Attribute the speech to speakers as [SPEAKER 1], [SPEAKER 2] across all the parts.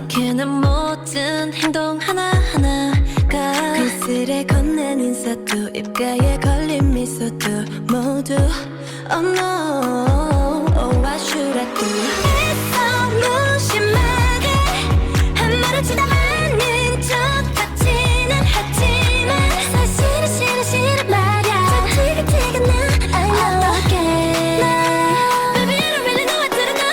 [SPEAKER 1] 느끼는 모든 행동 하나하나가 글쓰레 건넨 인사도 입가에 걸린 미소도 모두 Oh no, oh what should I do? 있어 무심하게 한 말을 치다 않는 척 같지는 하지만 사실은 싫은 말야 저 티격태격 나 I know 어떡해 Baby I don't really know what to do no.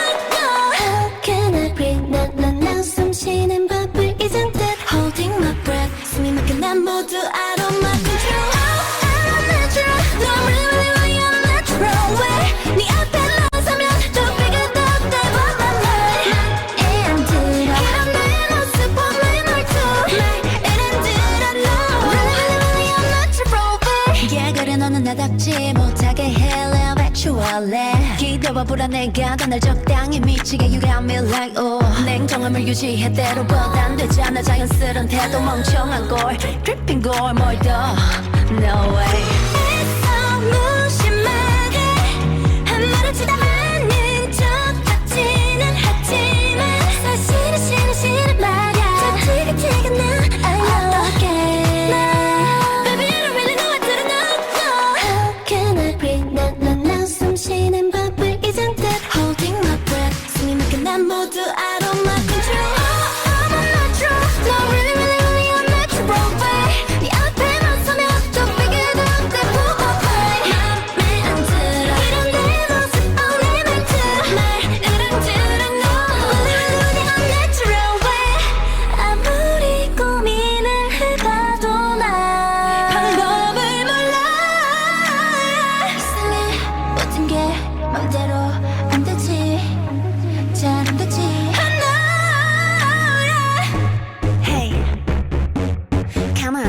[SPEAKER 1] How can I breathe 난 숨 쉬는 법을 잊은 듯 Holding my breath 숨이 막혀 난 모두 out of my control Oh I'm natural No really I'm natural way 네 앞에 나서면 또 삐그덕대고 my mind 안 들어 이런 내 모습 보면 말투 말은 들어 no Really I'm natural way Yeah 그래 너는 나답지 못하게 해 Live actually 기대와 불안해가 더 날 적당히 미치게 You got me like oh 냉정함을 유지해 때로보다 안 되잖아 자연스런 태도 멍청한 걸 Dripping 걸 뭘 더 No way 있어 무심하게 한 말을 치다 않는 척 같지는 하지만 사실은 싫은 말야 저 티격태격 나 I know 어떡해 Baby I don't really know what to do no. How can I breathe 난 숨 쉬는 법을 잊은 듯 Holding my breath 숨이 막혀 난 모두 out of my control I'm a natural No really I'm natural way 네 앞에 나서면 또 삐그덕대고 맘에 안 들어 이런 내 모습 내 말투 말을 안 들어 No Really I'm natural way 아무리 고민을 해봐도 난 방법을 몰라 이상해 모든 게 맘대로 안 되지 잘 안 되지 I know Hey Come on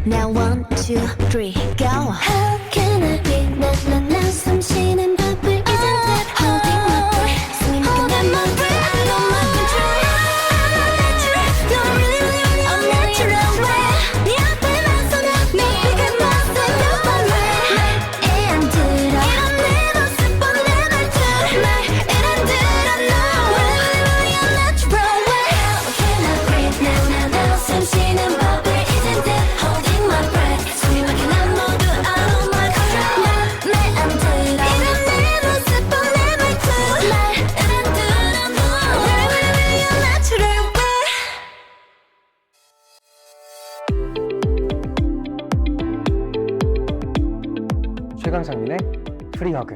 [SPEAKER 1] Now 1, 2, 3 Go How can I be 난 숨 쉬는 법을 잊은 듯 Holding my breath 숨이 막혀 난 모두 out of my control I'm a natural No really I'm natural way 네 앞에 나서면 너 비가 나서 너만 왜 안 들어 이런 내 모습 내 말투 말을 안 들어 No really I'm natural way How can I breathe 난 숨 쉬는 법을 잊은 듯 Holding my breath 숨이 막혀 난 모두 out of my control 맘에 안 들어 이런 내 모습 내 말투 말을 안 들어 No really I'm natural way
[SPEAKER 2] 최강창민의 프리허그.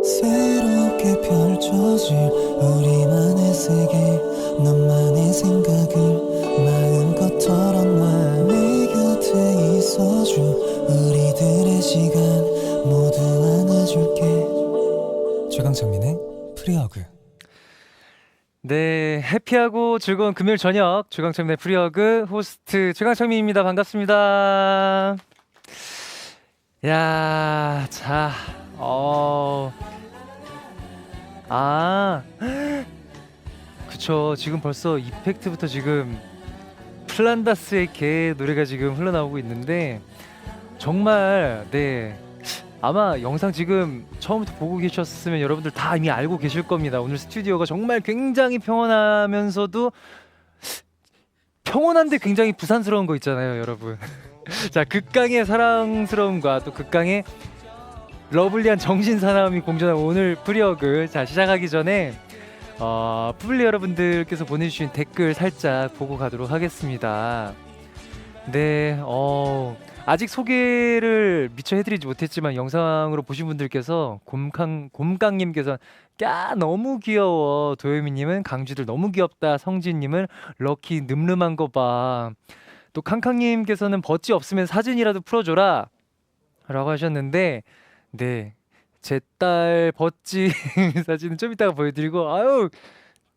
[SPEAKER 3] 새롭게 펼쳐질 우리만의 세계 너만의 생각을 마음껏 털어놔 내 곁에 있어줘 우리들의 시간 모두 안아줄게 최강창민의 프리허그.
[SPEAKER 2] 네, 해피하고 즐거운 금요일 저녁 최강창민의 프리허그 호스트 최강창민입니다. 반갑습니다. 야, 자, 그쵸. 지금 벌써 이펙트부터 지금 플란다스의 개 노래가 지금 흘러나오고 있는데 정말 네. 아마 영상 지금 처음부터 보고 계셨으면 여러분들 다 이미 알고 계실 겁니다. 오늘 스튜디오가 정말 굉장히 평온하면서도 평온한데 굉장히 부산스러운 거 있잖아요, 여러분. 자, 극강의 사랑스러움과 또 극강의 러블리한 정신사나움이 공존한 오늘 프리허그. 자, 시작하기 전에 푸블리 여러분들께서 보내주신 댓글 살짝 보고 가도록 하겠습니다. 네, 아직 소개를 미처 해드리지 못했지만 영상으로 보신 분들께서 곰깡님께서 야 너무 귀여워, 도요미님은 강쥐들 너무 귀엽다, 성진님은 럭키 늠름한 거 봐, 또 캉캉님께서는 버찌 없으면 사진이라도 풀어줘라 라고 하셨는데, 네, 제 딸 버찌 사진은 좀 이따가 보여드리고, 아유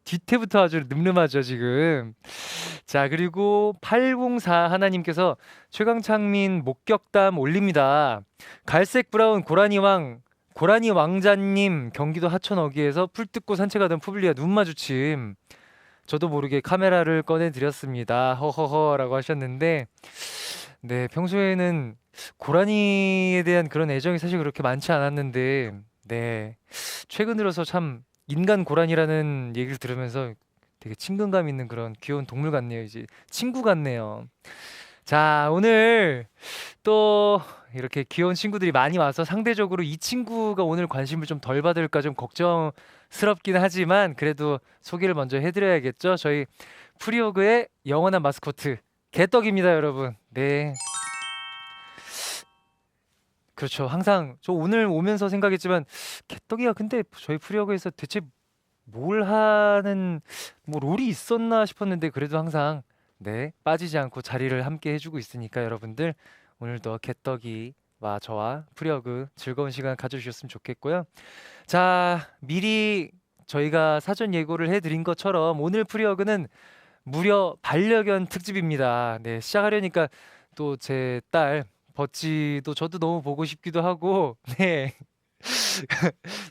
[SPEAKER 2] 뒤태부터 아주 늠름하죠 지금. 자, 그리고 804 하나님께서 최강창민 목격담 올립니다. 갈색 브라운 고라니 왕자님 경기도 하천 어귀에서 풀 뜯고 산책하던 푸블리와 눈 마주침. 저도 모르게 카메라를 꺼내 드렸습니다. 허허허라고 하셨는데 네, 평소에는 고라니에 대한 그런 애정이 사실 그렇게 많지 않았는데 네, 최근 들어서 참 인간 고라니라는 얘기를 들으면서 되게 친근감 있는 그런 귀여운 동물 같네요. 이제 친구 같네요. 자, 오늘 또 이렇게 귀여운 친구들이 많이 와서 상대적으로 이 친구가 오늘 관심을 좀 덜 받을까 좀 걱정스럽긴 하지만 그래도 소개를 먼저 해드려야겠죠. 저희 프리오그의 영원한 마스코트 개떡입니다, 여러분. 네. 그렇죠. 항상 저 오늘 오면서 생각했지만 개떡이가 근데 저희 프리오그에서 대체 뭘 하는 뭐 롤이 있었나 싶었는데 그래도 항상 네, 빠지지 않고 자리를 함께 해주고 있으니까 여러분들 오늘도 개떡이와 저와 프리어그 즐거운 시간 가져주셨으면 좋겠고요. 자, 미리 저희가 사전 예고를 해드린 것처럼 오늘 프리어그는 무려 반려견 특집입니다. 네, 시작하려니까 또 제 딸 버찌도 저도 너무 보고 싶기도 하고 네.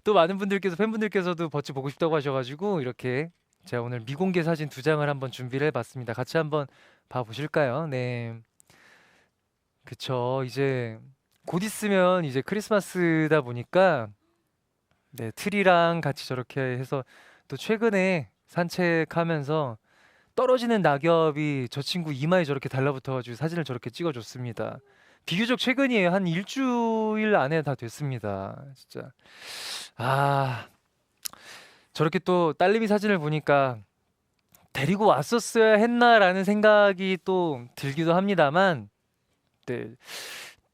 [SPEAKER 2] 또 많은 분들께서 팬분들께서도 버찌 보고 싶다고 하셔가지고 이렇게 제가 오늘 미공개 사진 두 장을 한번 준비를 해봤습니다. 같이 한번 봐보실까요? 네, 그쵸. 이제 곧 있으면 이제 크리스마스다 보니까 네, 트리랑 같이 저렇게 해서 또 최근에 산책하면서 떨어지는 낙엽이 저 친구 이마에 저렇게 달라붙어가지고 사진을 저렇게 찍어줬습니다. 비교적 최근이에요. 한 일주일 안에 다 됐습니다. 진짜. 아, 저렇게 또 딸내미 사진을 보니까 데리고 왔었어야 했나라는 생각이 또 들기도 합니다만, 네,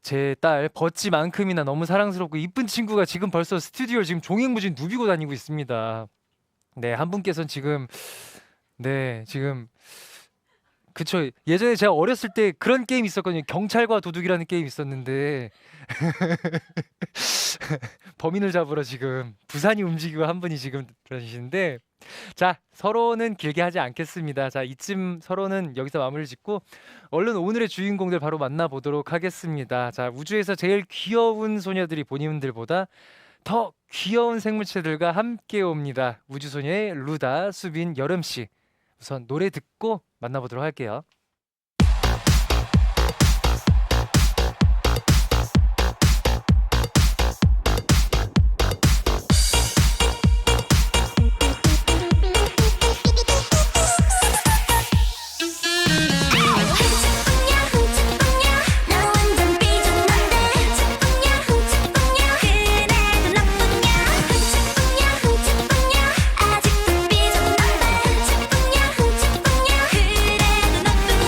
[SPEAKER 2] 제 딸 버찌만큼이나 너무 사랑스럽고 이쁜 친구가 지금 벌써 스튜디오를 지금 종횡무진 누비고 다니고 있습니다. 네, 한 분께서는 지금 네, 지금 그쵸. 예전에 제가 어렸을 때 그런 게임 있었거든요. 경찰과 도둑이라는 게임 있었는데 범인을 잡으러 지금 부산이 움직이고 한 분이 지금 그러시는데 자, 서로는 길게 하지 않겠습니다. 자, 이쯤 서로는 여기서 마무리를 짓고 얼른 오늘의 주인공들 바로 만나보도록 하겠습니다. 자, 우주에서 제일 귀여운 소녀들이 본인들보다 더 귀여운 생물체들과 함께 옵니다. 우주소녀의 루다, 수빈, 여름씨. 우선 노래 듣고 만나보도록 할게요.
[SPEAKER 1] 아직도 삐졌는데 흠칫뿡냐 흠칫뿡냐 그래도 나쁘냐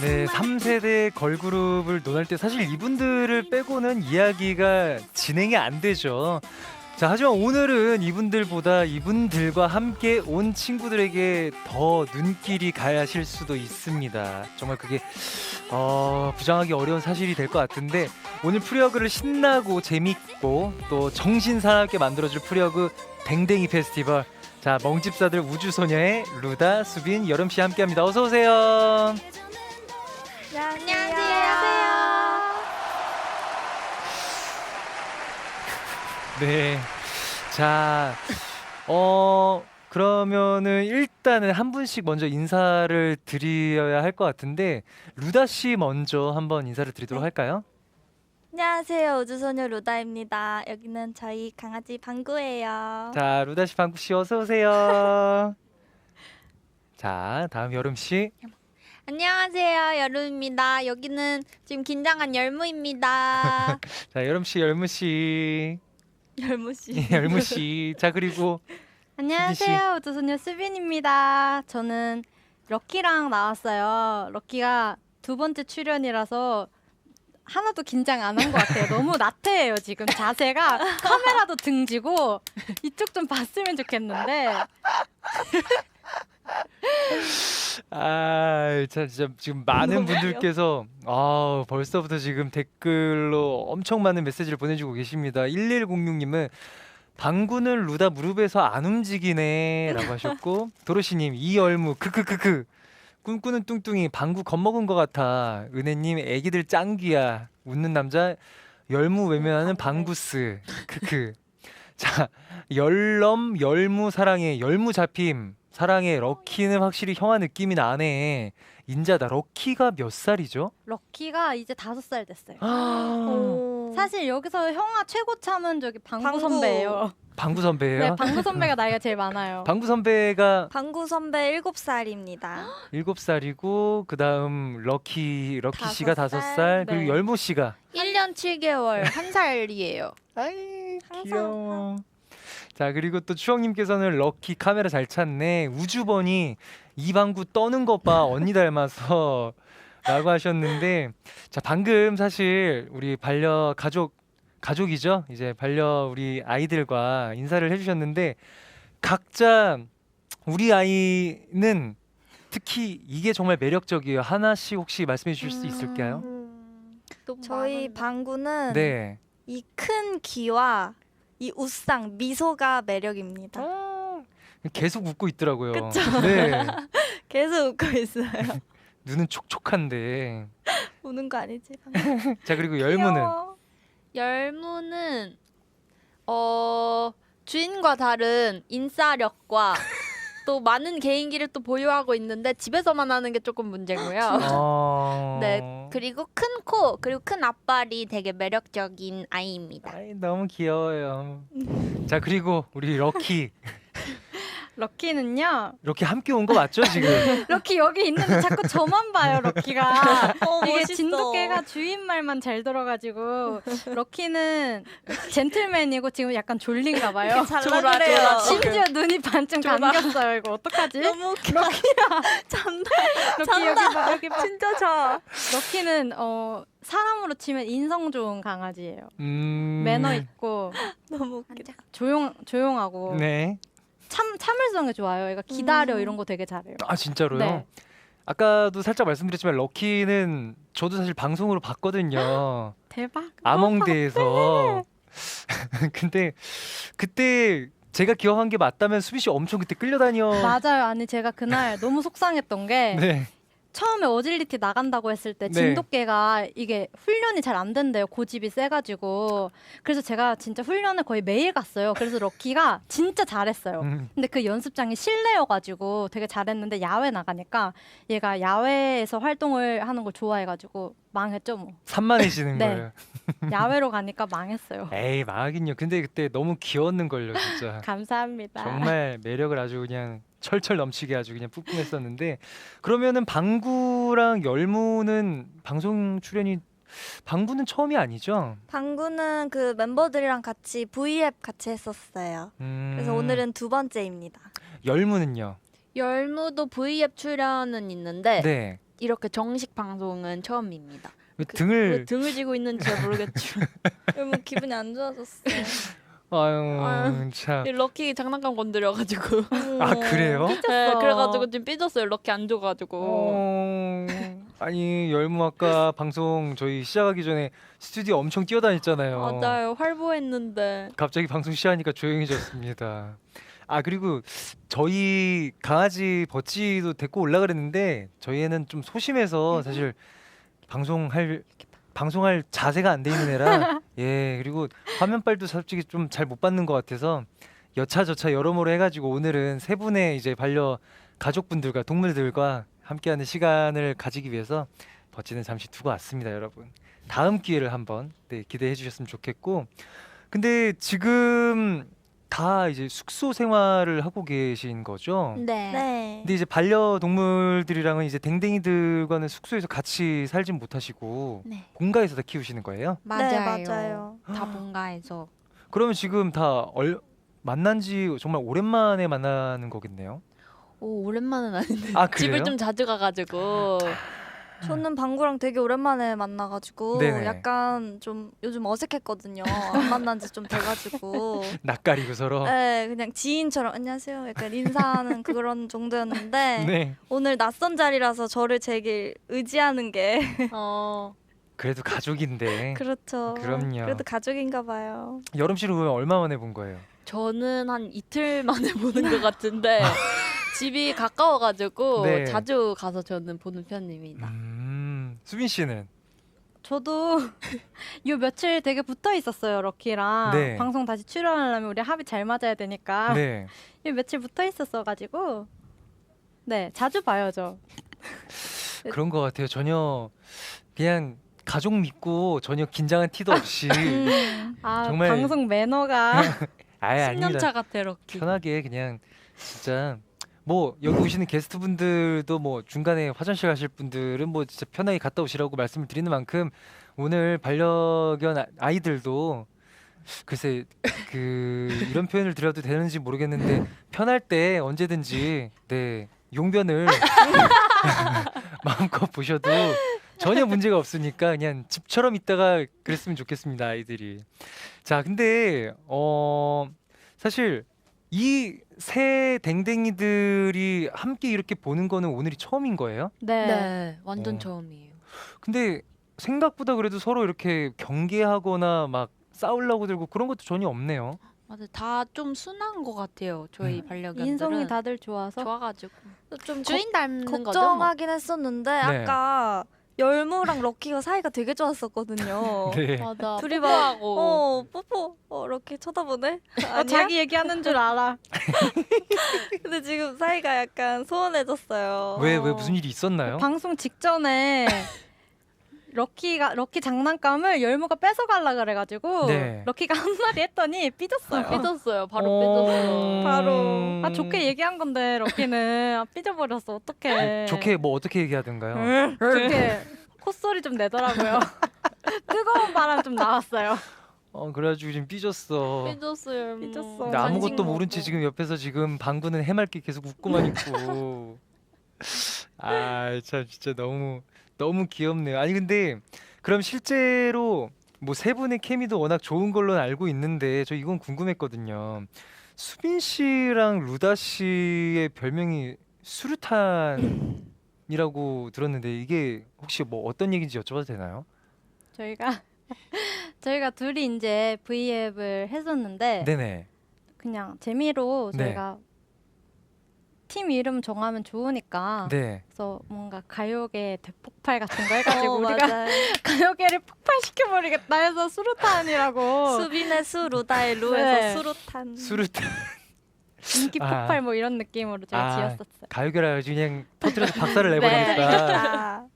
[SPEAKER 2] 네, 3세대 걸그룹을 논할 때 사실 이분들을 빼고는 이야기가 진행이 안 되죠. 자, 하지만 오늘은 이분들보다 이분들과 함께 온 친구들에게 더 눈길이 가실 수도 있습니다. 정말 그게 부정하기 어려운 사실이 될 것 같은데 오늘 프리어그를 신나고 재밌고 또 정신사납게 만들어줄 프리어그 댕댕이 페스티벌. 자, 멍집사들 우주소녀의 루다, 수빈, 여름씨 함께합니다. 어서 오세요.
[SPEAKER 1] 안녕하세요.
[SPEAKER 2] 네. 자, 그러면은 일단은 한 분씩 먼저 인사를 드려야 할 것 같은데 루다 씨 먼저 한번 인사를 드리도록 할까요?
[SPEAKER 1] 안녕하세요. 우주소녀 루다입니다. 여기는 저희 강아지 방구예요.
[SPEAKER 2] 자, 루다 씨, 방구 씨 어서 오세요. 자, 다음 여름 씨.
[SPEAKER 1] 안녕하세요. 여름입니다. 여기는 지금 긴장한 열무입니다.
[SPEAKER 2] 자, 여름 씨, 열무 씨.
[SPEAKER 1] 열무 씨.
[SPEAKER 2] 열무 씨. 자, 그리고
[SPEAKER 4] 안녕하세요. 우주소녀 수빈입니다. 저는 럭키랑 나왔어요. 럭키가 두 번째 출연이라서 하나도 긴장 안 한 것 같아요. 너무 나태해요. 지금 자세가 카메라도 등지고 이쪽 좀 봤으면 좋겠는데.
[SPEAKER 2] 자, 진짜 지금 많은 분들께서 벌써부터 지금 댓글로 엄청 많은 메시지를 보내주고 계십니다. 1106님은 방구는 루다 무릎에서 안 움직이네라고 하셨고 도로시님 이열무 크크크크 꿈꾸는 뚱뚱이 방구 겁먹은 것 같아. 은혜님 애기들 짱귀야. 웃는 남자 열무 외면하는 방구스 크크. 자, 열넘 열무 사랑해 열무 잡힘 사랑해. 럭키는 확실히 형아 느낌이 나네. 인자다. 럭키가 몇 살이죠?
[SPEAKER 4] 럭키가 이제 5살 됐어요.
[SPEAKER 1] 오.
[SPEAKER 4] 사실 여기서 형아 최고참은 저기 방구
[SPEAKER 1] 방구.
[SPEAKER 4] 선배예요.
[SPEAKER 2] 방구 선배예요?
[SPEAKER 4] 네, 방구 선배가 나이가 제일 많아요.
[SPEAKER 2] 방구 선배가
[SPEAKER 1] 방구 선배 7살입니다.
[SPEAKER 2] 7살이고 그다음 럭키 씨가 5살
[SPEAKER 4] 네.
[SPEAKER 2] 그리고 열무 씨가
[SPEAKER 1] 1년 7개월 1살이에요.
[SPEAKER 2] 아이
[SPEAKER 1] 항상
[SPEAKER 2] 귀여워. 자, 그리고 또 추억님께서는 럭키 카메라 잘 찾네. 우주번이 이 방구 떠는 것 봐 언니 닮아서 라고 하셨는데 자, 방금 사실 우리 가족이죠. 이제 우리 아이들과 인사를 해주셨는데 각자 우리 아이는 특히 이게 정말 매력적이에요. 하나씩 혹시 말씀해 주실 수 있을까요?
[SPEAKER 1] 저희 방구는
[SPEAKER 2] 네.
[SPEAKER 1] 이 큰 귀와 이 웃상 미소가 매력입니다.
[SPEAKER 2] 계속 웃고 있더라고요. 네.
[SPEAKER 1] 계속 웃고 있어요.
[SPEAKER 2] 눈은 촉촉한데.
[SPEAKER 1] 우는 거 아니지?
[SPEAKER 2] 자, 그리고 열무는
[SPEAKER 1] 귀여워.
[SPEAKER 5] 열무는 주인과 다른 인싸력과 또 많은 개인기를 또 보유하고 있는데 집에서만 하는 게 조금 문제고요. 네, 그리고 큰 코, 그리고 큰 앞발이 되게 매력적인 아이입니다.
[SPEAKER 2] 아이, 너무 귀여워요. 자, 그리고 우리 럭키
[SPEAKER 4] 럭키는요.
[SPEAKER 2] 함께 온 거 맞죠 지금?
[SPEAKER 4] 럭키 여기 있는데 자꾸 저만 봐요. 럭키가 이게
[SPEAKER 1] 멋있어.
[SPEAKER 4] 진돗개가 주인 말만 잘 들어가지고 럭키는 젠틀맨이고 지금 약간 졸린가 봐요.
[SPEAKER 1] 졸아, 그래요.
[SPEAKER 4] 심지어 눈이 반쯤 감겼어요. 이거 어떡하지?
[SPEAKER 1] 너무 웃겨. 잠다.
[SPEAKER 4] 럭키 여기 봐, 여기 봐.
[SPEAKER 1] 진짜 자.
[SPEAKER 4] 럭키는 사람으로 치면 인성 좋은 강아지예요. 매너 있고
[SPEAKER 1] 너무 웃기다.
[SPEAKER 4] 조용하고
[SPEAKER 2] 네.
[SPEAKER 4] 참을성이 좋아요. 얘가 기다려 이런 거 되게 잘해요.
[SPEAKER 2] 아, 진짜로요?
[SPEAKER 4] 네.
[SPEAKER 2] 아까도 살짝 말씀드렸지만 럭키는 저도 사실 방송으로 봤거든요.
[SPEAKER 4] 대박.
[SPEAKER 2] 아몽대에서. 근데 그때 제가 기억한 게 맞다면 수빈 씨 엄청 그때 끌려다녀.
[SPEAKER 4] 맞아요. 아니 제가 그날 너무 속상했던 게
[SPEAKER 2] 네.
[SPEAKER 4] 처음에 어질리티 나간다고 했을 때
[SPEAKER 2] 네.
[SPEAKER 4] 진돗개가 이게 훈련이 잘 안 된대요. 고집이 세가지고. 그래서 제가 진짜 훈련을 거의 매일 갔어요. 그래서 럭키가 진짜 잘했어요. 근데 그 연습장이 실내여가지고 되게 잘했는데 야외 나가니까 얘가 야외에서 활동을 하는 걸 좋아해가지고 망했죠 뭐.
[SPEAKER 2] 산만해지는
[SPEAKER 4] 네.
[SPEAKER 2] 거예요.
[SPEAKER 4] 야외로 가니까 망했어요.
[SPEAKER 2] 에이, 망하긴요. 근데 그때 너무 귀여웠는 걸요, 진짜.
[SPEAKER 4] 감사합니다.
[SPEAKER 2] 정말 매력을 아주 그냥 철철 넘치게 아주 그냥 뿜뿜했었는데 그러면은 방구랑 열무는 방송 출연이 방구는 처음이 아니죠?
[SPEAKER 1] 방구는 그 멤버들이랑 같이 V앱 같이 했었어요. 그래서 오늘은 2번째입니다.
[SPEAKER 2] 열무는요?
[SPEAKER 5] 열무도 V앱 출연은 있는데
[SPEAKER 2] 네.
[SPEAKER 5] 이렇게 정식 방송은 처음입니다.
[SPEAKER 2] 왜
[SPEAKER 5] 왜
[SPEAKER 2] 등을
[SPEAKER 5] 등을 쥐고 있는지 잘 모르겠지만
[SPEAKER 6] 너무 기분이 안 좋아졌어.
[SPEAKER 2] 아유
[SPEAKER 5] 아유.
[SPEAKER 2] 참.
[SPEAKER 5] 이 럭키 장난감 건드려가지고
[SPEAKER 2] 아 그래요?
[SPEAKER 5] 네, 그래가지고 지금 삐졌어요. 럭키 안 줘가지고.
[SPEAKER 2] 아니 열무 아까 방송 저희 시작하기 전에 스튜디오 엄청 뛰어다녔잖아요.
[SPEAKER 5] 맞아요. 활보했는데.
[SPEAKER 2] 갑자기 방송 시작하니까 조용해졌습니다. 아 그리고 저희 강아지 버찌도 데리고 올라 그랬는데 저희 애는 좀 소심해서 사실 방송할 자세가 안 돼 있는 애라 예 그리고 화면빨도 솔직히 좀 잘 못 받는 것 같아서 여차저차 여러모로 해가지고 오늘은 세 분의 이제 반려 가족분들과 동물들과 함께하는 시간을 가지기 위해서 버찌는 잠시 두고 왔습니다, 여러분. 다음 기회를 한번 네, 기대해 주셨으면 좋겠고 근데 지금 다 이제 숙소 생활을 하고 계신 거죠?
[SPEAKER 5] 네.
[SPEAKER 6] 네.
[SPEAKER 2] 근데 이제 반려동물들이랑은 이제 댕댕이들과는 숙소에서 같이 살진 못하시고
[SPEAKER 5] 네.
[SPEAKER 2] 본가에서 다 키우시는 거예요?
[SPEAKER 5] 맞아요.
[SPEAKER 6] 네, 맞아요.
[SPEAKER 5] 다 본가에서.
[SPEAKER 2] 그러면 지금 다 만난 지 정말 오랜만에 만나는 거겠네요?
[SPEAKER 5] 오 오랜만은 아닌데
[SPEAKER 2] 아 그래요?
[SPEAKER 5] 집을 좀 자주 가가지고.
[SPEAKER 6] 저는 방구랑 되게 오랜만에 만나가지고
[SPEAKER 2] 네네.
[SPEAKER 6] 약간 좀 요즘 어색했거든요. 안 만난 지 좀 돼가지고.
[SPEAKER 2] 낯가리고 서로?
[SPEAKER 6] 네, 그냥 지인처럼 안녕하세요. 약간 인사하는 그런 정도였는데
[SPEAKER 2] 네.
[SPEAKER 6] 오늘 낯선 자리라서 저를 제길 의지하는 게
[SPEAKER 2] 그래도 가족인데
[SPEAKER 6] 그렇죠.
[SPEAKER 2] 그럼요.
[SPEAKER 6] 그래도 가족인가 봐요.
[SPEAKER 2] 여름 씨는 그러면 얼마 만에 본 거예요?
[SPEAKER 5] 저는 한 이틀 만에 보는 것 같은데 집이 가까워가지고
[SPEAKER 2] 네.
[SPEAKER 5] 자주 가서 저는 보는 편입니다.
[SPEAKER 2] 수빈 씨는?
[SPEAKER 4] 저도 요 며칠 되게 붙어 있었어요 럭키랑.
[SPEAKER 2] 네.
[SPEAKER 4] 방송 다시 출연하려면 우리 합이 잘 맞아야 되니까
[SPEAKER 2] 네.
[SPEAKER 4] 요 며칠 붙어 있었어가지고 네 자주 봐요 저.
[SPEAKER 2] 그런 것 같아요. 전혀 그냥 가족 믿고 전혀 긴장한 티도 없이
[SPEAKER 4] 아
[SPEAKER 2] 정말-
[SPEAKER 4] 방송 매너가
[SPEAKER 2] 아예 아닙니다.
[SPEAKER 5] 10년차 같아 럭키.
[SPEAKER 2] 편하게 그냥 진짜 뭐 여기 오시는 게스트분들도 뭐 중간에 화장실 가실 분들은 뭐 진짜 편하게 갔다 오시라고 말씀을 드리는 만큼 오늘 반려견 아이들도 글쎄 그 이런 표현을 드려도 되는지 모르겠는데 편할 때 언제든지 네 용변을 마음껏 보셔도 전혀 문제가 없으니까 그냥 집처럼 있다가 그랬으면 좋겠습니다, 아이들이. 자 근데 사실 이 새 댕댕이들이 함께 이렇게 보는 거는 오늘이 처음인 거예요?
[SPEAKER 4] 네.
[SPEAKER 5] 네, 완전
[SPEAKER 2] 어.
[SPEAKER 5] 처음이에요.
[SPEAKER 2] 근데 생각보다 그래도 서로 이렇게 경계하거나 막 싸우려고 들고 그런 것도 전혀 없네요.
[SPEAKER 5] 맞아, 다 좀 순한 것 같아요. 저희 반려견들은
[SPEAKER 4] 인성이 다들 좋아서
[SPEAKER 5] 좋아가지고
[SPEAKER 6] 좀
[SPEAKER 5] 주인 닮는 거죠. 뭐.
[SPEAKER 6] 걱정하긴 했었는데 아까 열무랑 럭키가 사이가 되게 좋았었거든요.
[SPEAKER 2] 네.
[SPEAKER 5] 맞아.
[SPEAKER 6] 둘이 막
[SPEAKER 5] 뽀뽀하고.
[SPEAKER 6] 뽀뽀 럭키 쳐다보네. 아니야?
[SPEAKER 4] 자기 얘기하는 줄 알아.
[SPEAKER 6] 근데 지금 사이가 약간 소원해졌어요.
[SPEAKER 2] 왜 무슨 일이 있었나요?
[SPEAKER 4] 방송 직전에 럭키 장난감을 열무가 뺏어갈라 그래가지고
[SPEAKER 2] 네.
[SPEAKER 4] 럭키가 한마디 했더니 삐졌어요.
[SPEAKER 5] 삐졌어요. 바로 삐졌어요.
[SPEAKER 6] 바로.
[SPEAKER 4] 아 좋게 얘기한 건데 럭키는 삐져버렸어. 어떡해.
[SPEAKER 2] 좋게 뭐 어떻게 얘기하던가요?
[SPEAKER 4] 좋게 콧소리 좀 내더라고요. 뜨거운 바람 좀 나왔어요.
[SPEAKER 2] 그래가지고 지금 삐졌어.
[SPEAKER 5] 삐졌어요.
[SPEAKER 6] 삐졌어.
[SPEAKER 2] 근데 아무것도
[SPEAKER 6] 간식
[SPEAKER 2] 모른 채
[SPEAKER 6] 먹고.
[SPEAKER 2] 지금 옆에서 지금 방구는 해맑게 계속 웃고만 있고. 아 참 진짜 너무 귀엽네요. 아니 근데 그럼 실제로 뭐 세 분의 케미도 워낙 좋은 걸로는 알고 있는데 저 이건 궁금했거든요. 수빈 씨랑 루다 씨의 별명이 수류탄이라고 들었는데 이게 혹시 뭐 어떤 얘기인지 여쭤봐도 되나요?
[SPEAKER 4] 저희가 둘이 이제 V앱을 했었는데
[SPEAKER 2] 네네.
[SPEAKER 4] 그냥 재미로
[SPEAKER 2] 네.
[SPEAKER 4] 저희가 팀 이름 정하면 좋으니까
[SPEAKER 2] 네.
[SPEAKER 4] 그래서 뭔가 가요계 대폭발 같은 거 해가지고 우리가
[SPEAKER 6] 맞아요.
[SPEAKER 4] 가요계를 폭발시켜버리겠다 해서 수류탄이라고
[SPEAKER 6] 수빈의 수 루다의 루에서
[SPEAKER 4] 네.
[SPEAKER 6] 수루탄.
[SPEAKER 2] 수류탄.
[SPEAKER 4] 인기
[SPEAKER 2] 아.
[SPEAKER 4] 폭발 뭐 이런 느낌으로 제가
[SPEAKER 2] 아.
[SPEAKER 4] 지었었어요.
[SPEAKER 2] 가요계라 아주 그냥 터뜨려서 박살을
[SPEAKER 4] 네.
[SPEAKER 2] 내버리니까.
[SPEAKER 6] 아,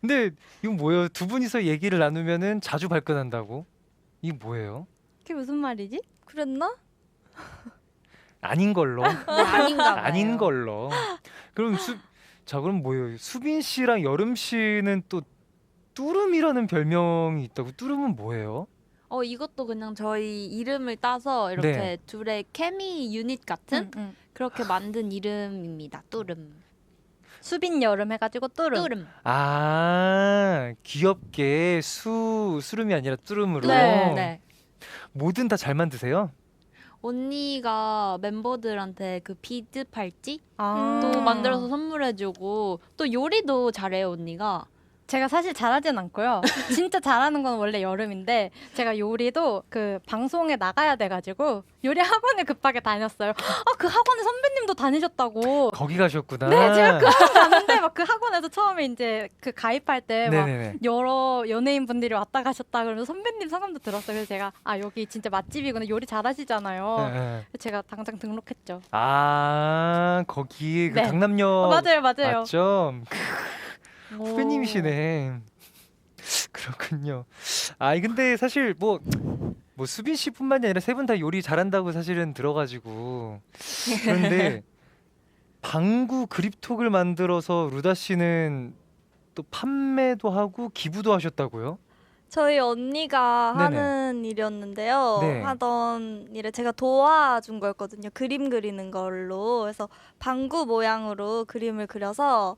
[SPEAKER 2] 근데 이건 뭐예요? 두 분이서 얘기를 나누면은 자주 발끈한다고? 이게 뭐예요?
[SPEAKER 4] 그게 무슨 말이지?
[SPEAKER 6] 그랬나?
[SPEAKER 2] 아닌 걸로.
[SPEAKER 5] 아닌가 봐요.
[SPEAKER 2] 아닌 걸로. 그럼 그럼 뭐예요? 수빈 씨랑 여름 씨는 또 뚜름이라는 별명이 있다고. 뚜름은 뭐예요?
[SPEAKER 5] 이것도 그냥 저희 이름을 따서 이렇게
[SPEAKER 2] 네.
[SPEAKER 5] 둘의 케미 유닛 같은
[SPEAKER 4] 응.
[SPEAKER 5] 그렇게 만든 이름입니다. 뚜름.
[SPEAKER 4] 수빈 여름 해가지고 뚜름.
[SPEAKER 5] 뚜름.
[SPEAKER 2] 아 귀엽게 수름이 아니라 뚜름으로.
[SPEAKER 4] 네.
[SPEAKER 5] 네.
[SPEAKER 2] 뭐든 다 잘 만드세요?
[SPEAKER 5] 언니가 멤버들한테 그 비드 팔찌
[SPEAKER 4] 아.
[SPEAKER 5] 또 만들어서 선물해주고 또 요리도 잘해요 언니가.
[SPEAKER 4] 제가 사실 잘하진 않고요. 진짜 잘하는 건 원래 여름인데 제가 요리도 그 방송에 나가야 돼가지고 요리 학원에 급하게 다녔어요. 아, 그 학원에 선배님도 다니셨다고.
[SPEAKER 2] 거기 가셨구나.
[SPEAKER 4] 네, 제가 그 학원 갔는데 막 그 학원에서 처음에 이제 그 가입할 때 막
[SPEAKER 2] 네네네.
[SPEAKER 4] 여러 연예인 분들이 왔다 가셨다 그러면서 선배님 성함도 들었어요. 그래서 제가 아 여기 진짜 맛집이구나 요리 잘하시잖아요.
[SPEAKER 2] 네, 네.
[SPEAKER 4] 제가 당장 등록했죠.
[SPEAKER 2] 아 거기 그
[SPEAKER 4] 네.
[SPEAKER 2] 강남역
[SPEAKER 4] 맞아요.
[SPEAKER 2] 맞죠?
[SPEAKER 4] 오.
[SPEAKER 2] 후배님이시네. 그렇군요. 아 근데 사실 뭐 수빈 씨뿐만이 아니라 세 분 다 요리 잘한다고 사실은 들어가지고 그런데 방구 그립톡을 만들어서 루다 씨는 또 판매도 하고 기부도 하셨다고요?
[SPEAKER 6] 저희 언니가
[SPEAKER 2] 네네.
[SPEAKER 6] 하는 일이었는데요.
[SPEAKER 2] 네.
[SPEAKER 6] 하던 일에 제가 도와준 거였거든요. 그림 그리는 걸로. 그래서 방구 모양으로 그림을 그려서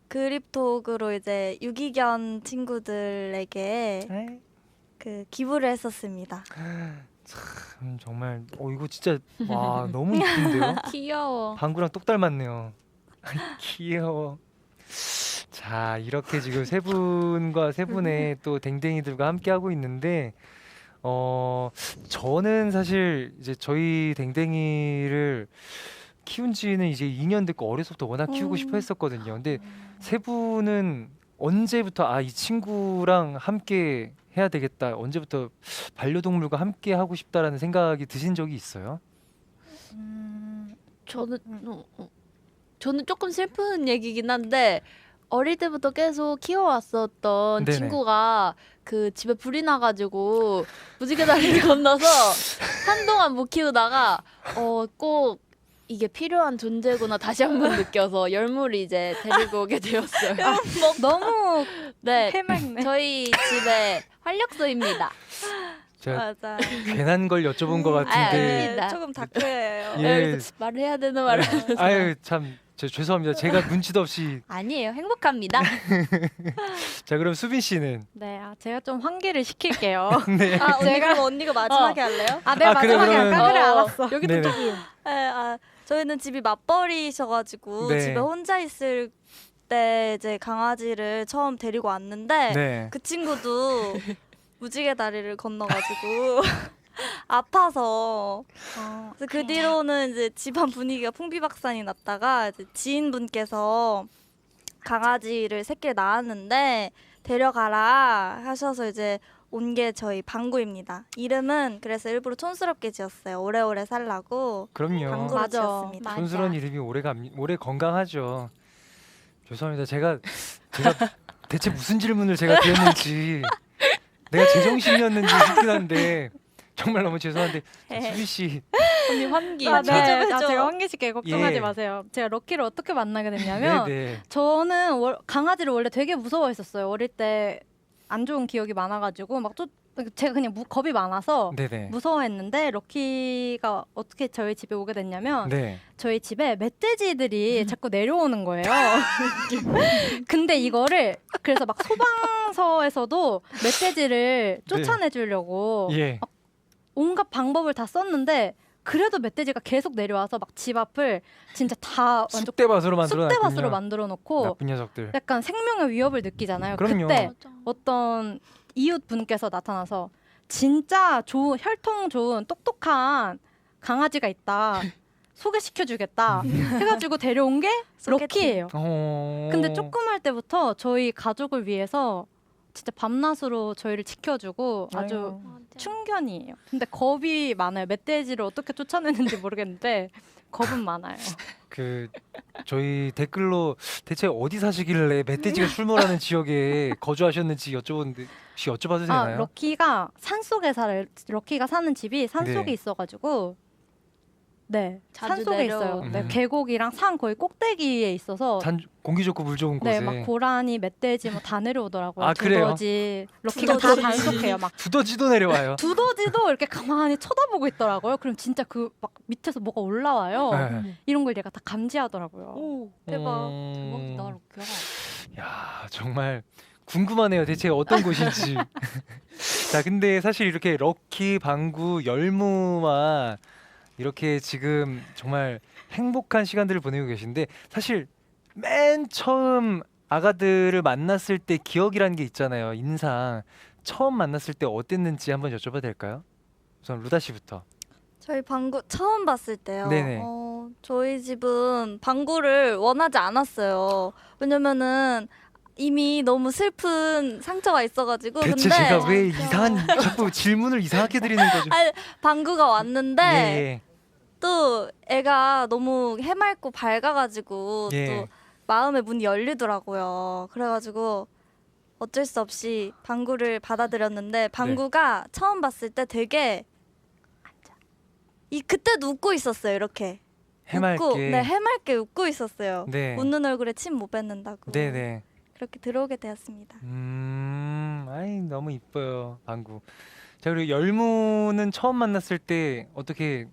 [SPEAKER 6] 그립톡으로 이제 유기견 친구들에게
[SPEAKER 2] 에이,
[SPEAKER 6] 그 기부를 했었습니다.
[SPEAKER 2] 정말 이거 진짜 와 너무 이쁜데요?
[SPEAKER 5] 귀여워.
[SPEAKER 2] 방구랑 똑 닮았네요. 귀여워. 자 이렇게 지금 세 분과 세 분의 또 댕댕이들과 함께 하고 있는데 저는 사실 이제 저희 댕댕이를 키운 지는 이제 2년 됐고 어려서부터 워낙 키우고 싶어 했었거든요. 근데 세 분은 언제부터 이 친구랑 함께 해야 되겠다. 언제부터 반려동물과 함께 하고 싶다라는 생각이 드신 적이 있어요?
[SPEAKER 5] 저는 조금 슬픈 얘기긴 한데 어릴 때부터 계속 키워왔었던
[SPEAKER 2] 네네.
[SPEAKER 5] 친구가 그 집에 불이 나가지고 무지개 다리를 건너서 한동안 못 키우다가 꼭 이게 필요한 존재구나 다시 한번 느껴서 열무를 이제 데리고 오게 되었어요.
[SPEAKER 4] 너무
[SPEAKER 5] 네,
[SPEAKER 4] 해맑네.
[SPEAKER 5] 저희 집의 활력소입니다.
[SPEAKER 2] 제가
[SPEAKER 6] 맞아.
[SPEAKER 2] 괜한 걸 여쭤본 것 같은데
[SPEAKER 5] 아닙니다.
[SPEAKER 6] 조금 다크예요.
[SPEAKER 2] 예.
[SPEAKER 5] 말을 해야 되는 말을
[SPEAKER 2] 아유 참 죄송합니다. 제가 눈치도 없이
[SPEAKER 5] 아니에요. 행복합니다.
[SPEAKER 2] 자 그럼 수빈 씨는
[SPEAKER 4] 네, 제가 좀 환기를 시킬게요.
[SPEAKER 2] 네.
[SPEAKER 6] 아, 언니 그럼 언니가 마지막에 할래요?
[SPEAKER 4] 네,
[SPEAKER 2] 그래,
[SPEAKER 4] 마지막에
[SPEAKER 2] 그러면-
[SPEAKER 4] 할까? 그래, 알았어.
[SPEAKER 5] 여기
[SPEAKER 2] 네네.
[SPEAKER 6] 네, 저희는 집이 맞벌이셔가지고
[SPEAKER 2] 네.
[SPEAKER 6] 집에 혼자 있을 때 이제 강아지를 처음 데리고 왔는데
[SPEAKER 2] 네.
[SPEAKER 6] 그 친구도 무지개 다리를 건너가지고 아파서 그래서 그 뒤로는 이제 집안 분위기가 풍비박산이 났다가 이제 지인분께서 강아지를 새끼를 낳았는데 데려가라 하셔서 이제 온 게 저희 방구입니다. 이름은 그래서 일부러 촌스럽게 지었어요. 오래오래 살라고
[SPEAKER 2] 그럼요.
[SPEAKER 6] 방구로
[SPEAKER 4] 맞아.
[SPEAKER 6] 지었습니다.
[SPEAKER 4] 맞아.
[SPEAKER 2] 촌스러운 이름이 오래 건강하죠. 죄송합니다. 제가 대체 무슨 질문을 제가 드렸는지 내가 제정신이었는지 싶긴 한데 정말 너무 죄송한데 수빈 씨
[SPEAKER 5] 언니 환기.
[SPEAKER 6] 아,
[SPEAKER 4] 네,
[SPEAKER 6] 그죠, 그죠.
[SPEAKER 4] 제가 환기시켜 걱정하지
[SPEAKER 2] 예.
[SPEAKER 4] 마세요. 제가 럭키를 어떻게 만나게 됐냐면
[SPEAKER 2] 네네.
[SPEAKER 4] 저는 강아지를 원래 되게 무서워했었어요. 어릴 때 안 좋은 기억이 많아가지고 제가 그냥 겁이 많아서
[SPEAKER 2] 네네.
[SPEAKER 4] 무서워했는데 럭키가 어떻게 저희 집에 오게 됐냐면
[SPEAKER 2] 네.
[SPEAKER 4] 저희 집에 멧돼지들이 자꾸 내려오는 거예요. 근데 이거를 그래서 막 소방서에서도 멧돼지를 쫓아내주려고
[SPEAKER 2] 예.
[SPEAKER 4] 온갖 방법을 다 썼는데 그래도 멧돼지가 계속 내려와서 막 집 앞을 진짜 다 완전
[SPEAKER 2] 쑥대밭으로 만들어
[SPEAKER 4] 쑥대밭으로 만들어 놓고
[SPEAKER 2] 나쁜 녀석들.
[SPEAKER 4] 약간 생명의 위협을 느끼잖아요.
[SPEAKER 2] 그럼요.
[SPEAKER 4] 그때 어떤 이웃 분께서 나타나서 진짜 혈통 좋은 똑똑한 강아지가 있다. 소개시켜주겠다. 해가지고 데려온 게 럭키예요. 근데 조금 할 때부터 저희 가족을 위해서 진짜 밤낮으로 저희를 지켜주고 아주 충견이에요. 근데 겁이 많아요. 멧돼지를 어떻게 쫓아내는지 모르겠는데 겁은 많아요.
[SPEAKER 2] 그 저희 댓글로 대체 어디 사시길래 멧돼지가 출몰하는 지역에 거주하셨는지 여쭤봤는데 혹시 여쭤봐도 되나요?
[SPEAKER 4] 럭키가 산 속에 살아요. 럭키가 사는 집이 산
[SPEAKER 2] 네.
[SPEAKER 4] 속에 있어가지고 네,
[SPEAKER 5] 자주
[SPEAKER 4] 산 속에 있어요.
[SPEAKER 5] 내려오고.
[SPEAKER 4] 네, 계곡이랑 산 거의 꼭대기에 있어서
[SPEAKER 2] 공기 좋고 물 좋은
[SPEAKER 4] 네,
[SPEAKER 2] 곳에.
[SPEAKER 4] 막 고라니, 멧돼지 뭐 다 내려오더라고요.
[SPEAKER 2] 아, 그래요?
[SPEAKER 4] 두더지, 럭키가 다
[SPEAKER 6] 두더지.
[SPEAKER 4] 단속해요. 막
[SPEAKER 2] 두더지도 내려와요.
[SPEAKER 4] 두더지도 이렇게 가만히 쳐다보고 있더라고요. 그럼 진짜 그 막 밑에서 뭐가 올라와요.
[SPEAKER 2] 네.
[SPEAKER 4] 이런 걸 얘가 다 감지하더라고요.
[SPEAKER 5] 오
[SPEAKER 6] 대박.
[SPEAKER 2] 음.
[SPEAKER 5] 대박이다 럭키야.
[SPEAKER 2] 야, 정말 궁금하네요. 대체 어떤 곳인지. 자, 근데 사실 이렇게 럭키, 방구, 열무와 이렇게 지금 정말 행복한 시간들을 보내고 계신데 사실 맨 처음 아가들을 만났을 때 기억이라는 게 있잖아요. 인상. 처음 만났을 때 어땠는지 한번 여쭤봐도 될까요? 우선 루다 씨부터.
[SPEAKER 6] 저희 방구 처음 봤을 때요.
[SPEAKER 2] 네네.
[SPEAKER 6] 저희 집은 방구를 원하지 않았어요. 왜냐면은 이미 너무 슬픈 상처가 있어가지고.
[SPEAKER 2] 대체
[SPEAKER 6] 근데
[SPEAKER 2] 제가 왜 이상한 자꾸 질문을 이상하게 드리는 거죠?
[SPEAKER 6] 아니, 방구가 왔는데
[SPEAKER 2] 예,
[SPEAKER 6] 또 애가 너무 해맑고 밝아가지고
[SPEAKER 2] 예.
[SPEAKER 6] 또 마음의 문이 열리더라고요. 그래가지고 어쩔 수 없이 방구를 받아들였는데 방구가 처음 봤을 때 되게 그때도 웃고 있었어요. 이렇게
[SPEAKER 2] 해맑게.
[SPEAKER 6] 웃고, 네, 해맑게 웃고 있었어요.
[SPEAKER 2] 네.
[SPEAKER 6] 웃는 얼굴에 침 못 뱉는다고.
[SPEAKER 2] 네네.
[SPEAKER 6] 그렇게 들어오게 되었습니다.
[SPEAKER 2] 아이 너무 이뻐요 방구. 자, 그리고 열무는 처음 만났을 때 어떻게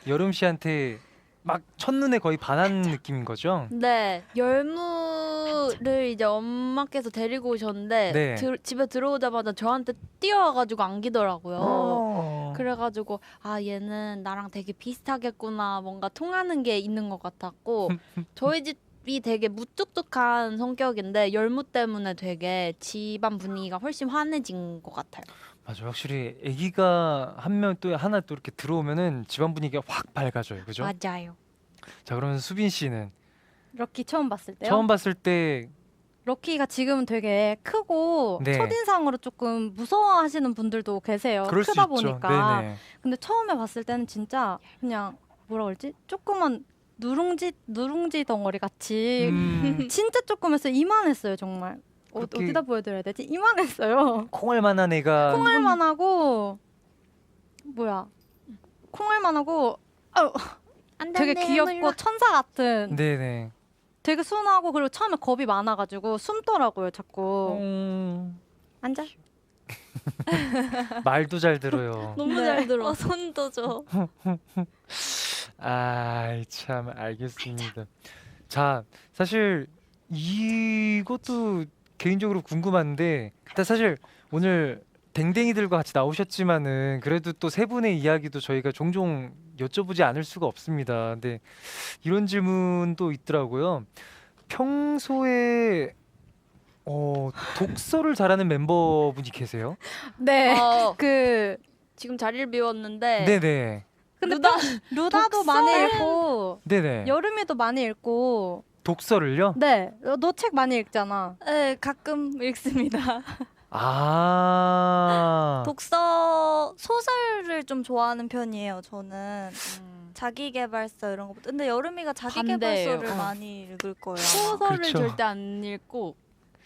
[SPEAKER 2] 여름 씨한테 막 첫눈에 거의 반한 느낌인 거죠?
[SPEAKER 5] 네, 열무를 이제 엄마께서 데리고 오셨는데
[SPEAKER 2] 네.
[SPEAKER 5] 집에 들어오자마자 저한테 뛰어와가지고 안기더라고요.
[SPEAKER 2] 어.
[SPEAKER 5] 그래가지고 아 얘는 나랑 되게 비슷하겠구나, 뭔가 통하는 게 있는 것 같았고 저희 집이 되게 무뚝뚝한 성격인데 열무 때문에 되게 집안 분위기가 훨씬 환해진 것 같아요.
[SPEAKER 2] 맞아, 확실히 아기가 한 명 또 하나 또 이렇게 들어오면은 집안 분위기가 확 밝아져요, 그죠?
[SPEAKER 5] 맞아요.
[SPEAKER 2] 자, 그러면 수빈 씨는
[SPEAKER 4] 럭키 처음 봤을 때요?
[SPEAKER 2] 처음 봤을 때
[SPEAKER 4] 럭키가 지금은 되게 크고
[SPEAKER 2] 네.
[SPEAKER 4] 첫인상으로 조금 무서워하시는 분들도 계세요.
[SPEAKER 2] 그럴 수
[SPEAKER 4] 크다
[SPEAKER 2] 있죠.
[SPEAKER 4] 보니까.
[SPEAKER 2] 네네.
[SPEAKER 4] 근데 처음에 봤을 때는 진짜 그냥 뭐라 그러지? 조그만 누룽지 덩어리 같이 진짜 조그맸어요. 이만했어요, 정말.
[SPEAKER 2] 그렇게-
[SPEAKER 4] 어디다 보여드려야 되지? 이만했어요.
[SPEAKER 2] 콩알만한 애가
[SPEAKER 4] 콩알만하고 뭐야? 콩알만하고 되게 귀엽고 천사 같은.
[SPEAKER 2] 네네.
[SPEAKER 4] 되게 순하고 그리고 처음에 겁이 많아가지고 숨더라고요, 자꾸. 앉아.
[SPEAKER 2] 말도 잘 들어요.
[SPEAKER 5] 너무
[SPEAKER 6] 네.
[SPEAKER 5] 잘 들어.
[SPEAKER 6] 손도 줘.
[SPEAKER 2] 아이 참 알겠습니다. 자, 사실 이것도 개인적으로 궁금한데 일단 사실 오늘 댕댕이들과 같이 나오셨지만은 그래도 또 세 분의 이야기도 저희가 종종 여쭤보지 않을 수가 없습니다. 근데 이런 질문도 있더라고요. 평소에 독서를 잘하는 멤버분이 계세요?
[SPEAKER 4] 네.
[SPEAKER 5] 어,
[SPEAKER 4] 그
[SPEAKER 5] 지금 자리를 비웠는데
[SPEAKER 2] 네네.
[SPEAKER 4] 근데
[SPEAKER 5] 루다
[SPEAKER 4] 루다도
[SPEAKER 5] 독서를-
[SPEAKER 4] 많이 읽고
[SPEAKER 2] 네네.
[SPEAKER 4] 여름이도 많이 읽고.
[SPEAKER 2] 독서를요?
[SPEAKER 4] 네. 너 책 많이 읽잖아.
[SPEAKER 6] 네, 가끔 읽습니다.
[SPEAKER 2] 아.
[SPEAKER 6] 독서 소설을 좀 좋아하는 편이에요. 저는 자기계발서 이런 거. 근데 여름이가 자기계발서를
[SPEAKER 5] 반대예요.
[SPEAKER 6] 많이 읽을 거예요.
[SPEAKER 5] 소설을
[SPEAKER 2] 그렇죠.
[SPEAKER 5] 절대 안 읽고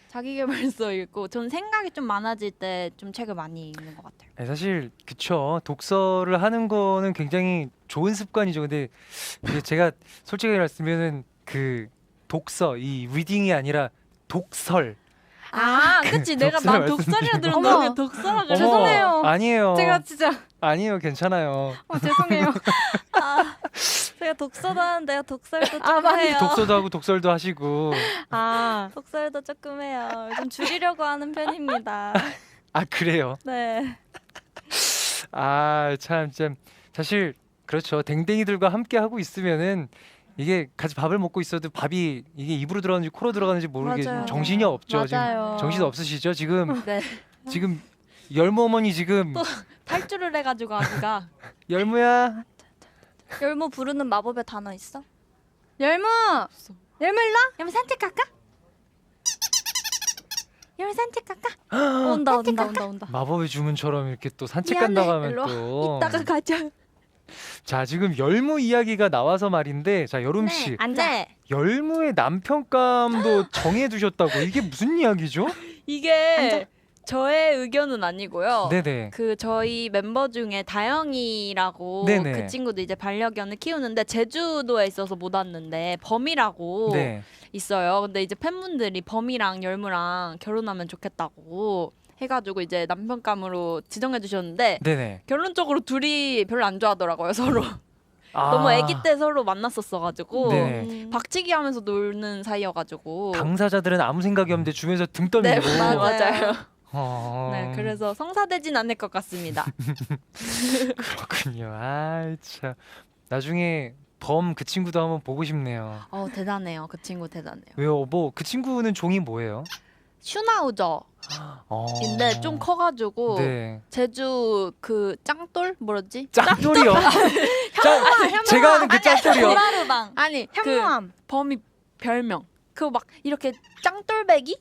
[SPEAKER 5] 자기계발서 읽고 전 생각이 좀 많아질 때 좀 책을 많이 읽는 것 같아요.
[SPEAKER 2] 네, 사실 그쵸. 독서를 하는 거는 굉장히 좋은 습관이죠. 근데 이게 제가 솔직히 말씀드리면 그 독서 이 리딩이 아니라 독설.
[SPEAKER 5] 아, 그치. 내가
[SPEAKER 2] 독서를
[SPEAKER 5] 난 독설이라
[SPEAKER 2] 말씀드린
[SPEAKER 5] 들었는데
[SPEAKER 4] 어머.
[SPEAKER 5] 왜 독서라 그래?
[SPEAKER 4] 죄송해요.
[SPEAKER 2] 아니에요.
[SPEAKER 4] 제가 진짜
[SPEAKER 2] 아니에요. 괜찮아요.
[SPEAKER 4] 죄송해요.
[SPEAKER 6] 제가 독서도 하는데요. 독설도
[SPEAKER 4] 아,
[SPEAKER 6] 조금
[SPEAKER 4] 맞네.
[SPEAKER 6] 해요.
[SPEAKER 2] 독서도 하고 독설도 하시고.
[SPEAKER 6] 독설도 조금 해요. 좀 줄이려고 하는 편입니다.
[SPEAKER 2] 아, 그래요.
[SPEAKER 6] 네.
[SPEAKER 2] 아, 참 사실 그렇죠. 댕댕이들과 함께 하고 있으면은 이게 같이 밥을 먹고 있어도 밥이 이게 입으로 들어가는지 코로 들어가는지 모르게
[SPEAKER 6] 맞아요.
[SPEAKER 2] 정신이 없죠.
[SPEAKER 4] 맞아요.
[SPEAKER 2] 지금 정신 없으시죠? 지금
[SPEAKER 5] 네.
[SPEAKER 2] 지금 열무 어머니 지금
[SPEAKER 5] 탈주를 해가지고 아기가
[SPEAKER 2] 열무야.
[SPEAKER 6] 열무 부르는 마법의 단어 있어?
[SPEAKER 4] 열무. 열무 일로 와. 열무 산책 갈까? 열무 산책 갈까?
[SPEAKER 6] 온다.
[SPEAKER 2] 마법의 주문처럼 이렇게 또 산책
[SPEAKER 5] 미안해.
[SPEAKER 2] 간다고 하면
[SPEAKER 5] 일로 와.
[SPEAKER 2] 또
[SPEAKER 5] 이따가 가자.
[SPEAKER 2] 자, 지금 열무 이야기가 나와서 말인데 자, 여름 씨
[SPEAKER 4] 앉아.
[SPEAKER 5] 네.
[SPEAKER 2] 열무의 남편감도 정해 두셨다고. 이게 무슨 이야기죠?
[SPEAKER 5] 이게 저의 의견은 아니고요.
[SPEAKER 2] 네네.
[SPEAKER 5] 그 저희 멤버 중에 다영이라고
[SPEAKER 2] 네네.
[SPEAKER 5] 그 친구도 이제 반려견을 키우는데 제주도에 있어서 못 왔는데 범이라고
[SPEAKER 2] 네.
[SPEAKER 5] 있어요. 근데 이제 팬분들이 범이랑 열무랑 결혼하면 좋겠다고 해가지고 이제 남편감으로 지정해 주셨는데
[SPEAKER 2] 네네.
[SPEAKER 5] 결론적으로 둘이 별로 안 좋아하더라고요 서로.
[SPEAKER 2] 아,
[SPEAKER 5] 너무 아기 때 서로 만났었어가지고
[SPEAKER 2] 네.
[SPEAKER 5] 박치기 하면서 노는 사이여가지고.
[SPEAKER 2] 당사자들은 아무 생각이 없는데 주변에서 등
[SPEAKER 5] 네
[SPEAKER 2] 떠밀고.
[SPEAKER 5] 맞아요.
[SPEAKER 2] 어...
[SPEAKER 5] 네 그래서 성사되진 않을 것 같습니다.
[SPEAKER 2] 그렇군요. 아, 참. 나중에 범 그 친구도 한번 보고 싶네요.
[SPEAKER 5] 대단해요. 그 친구 대단해요.
[SPEAKER 2] 왜요? 뭐 그 친구는 종이 뭐예요?
[SPEAKER 5] 슈나우저인데
[SPEAKER 2] 어...
[SPEAKER 5] 좀 커가지고
[SPEAKER 2] 네.
[SPEAKER 5] 제주 그 짱돌 뭐였지?
[SPEAKER 2] 짱돌이요. 제가 아는 그 짱돌이요.
[SPEAKER 6] 도라르방.
[SPEAKER 5] 아니 그
[SPEAKER 4] 현무암.
[SPEAKER 5] 범이 별명 그 막 이렇게 짱돌배기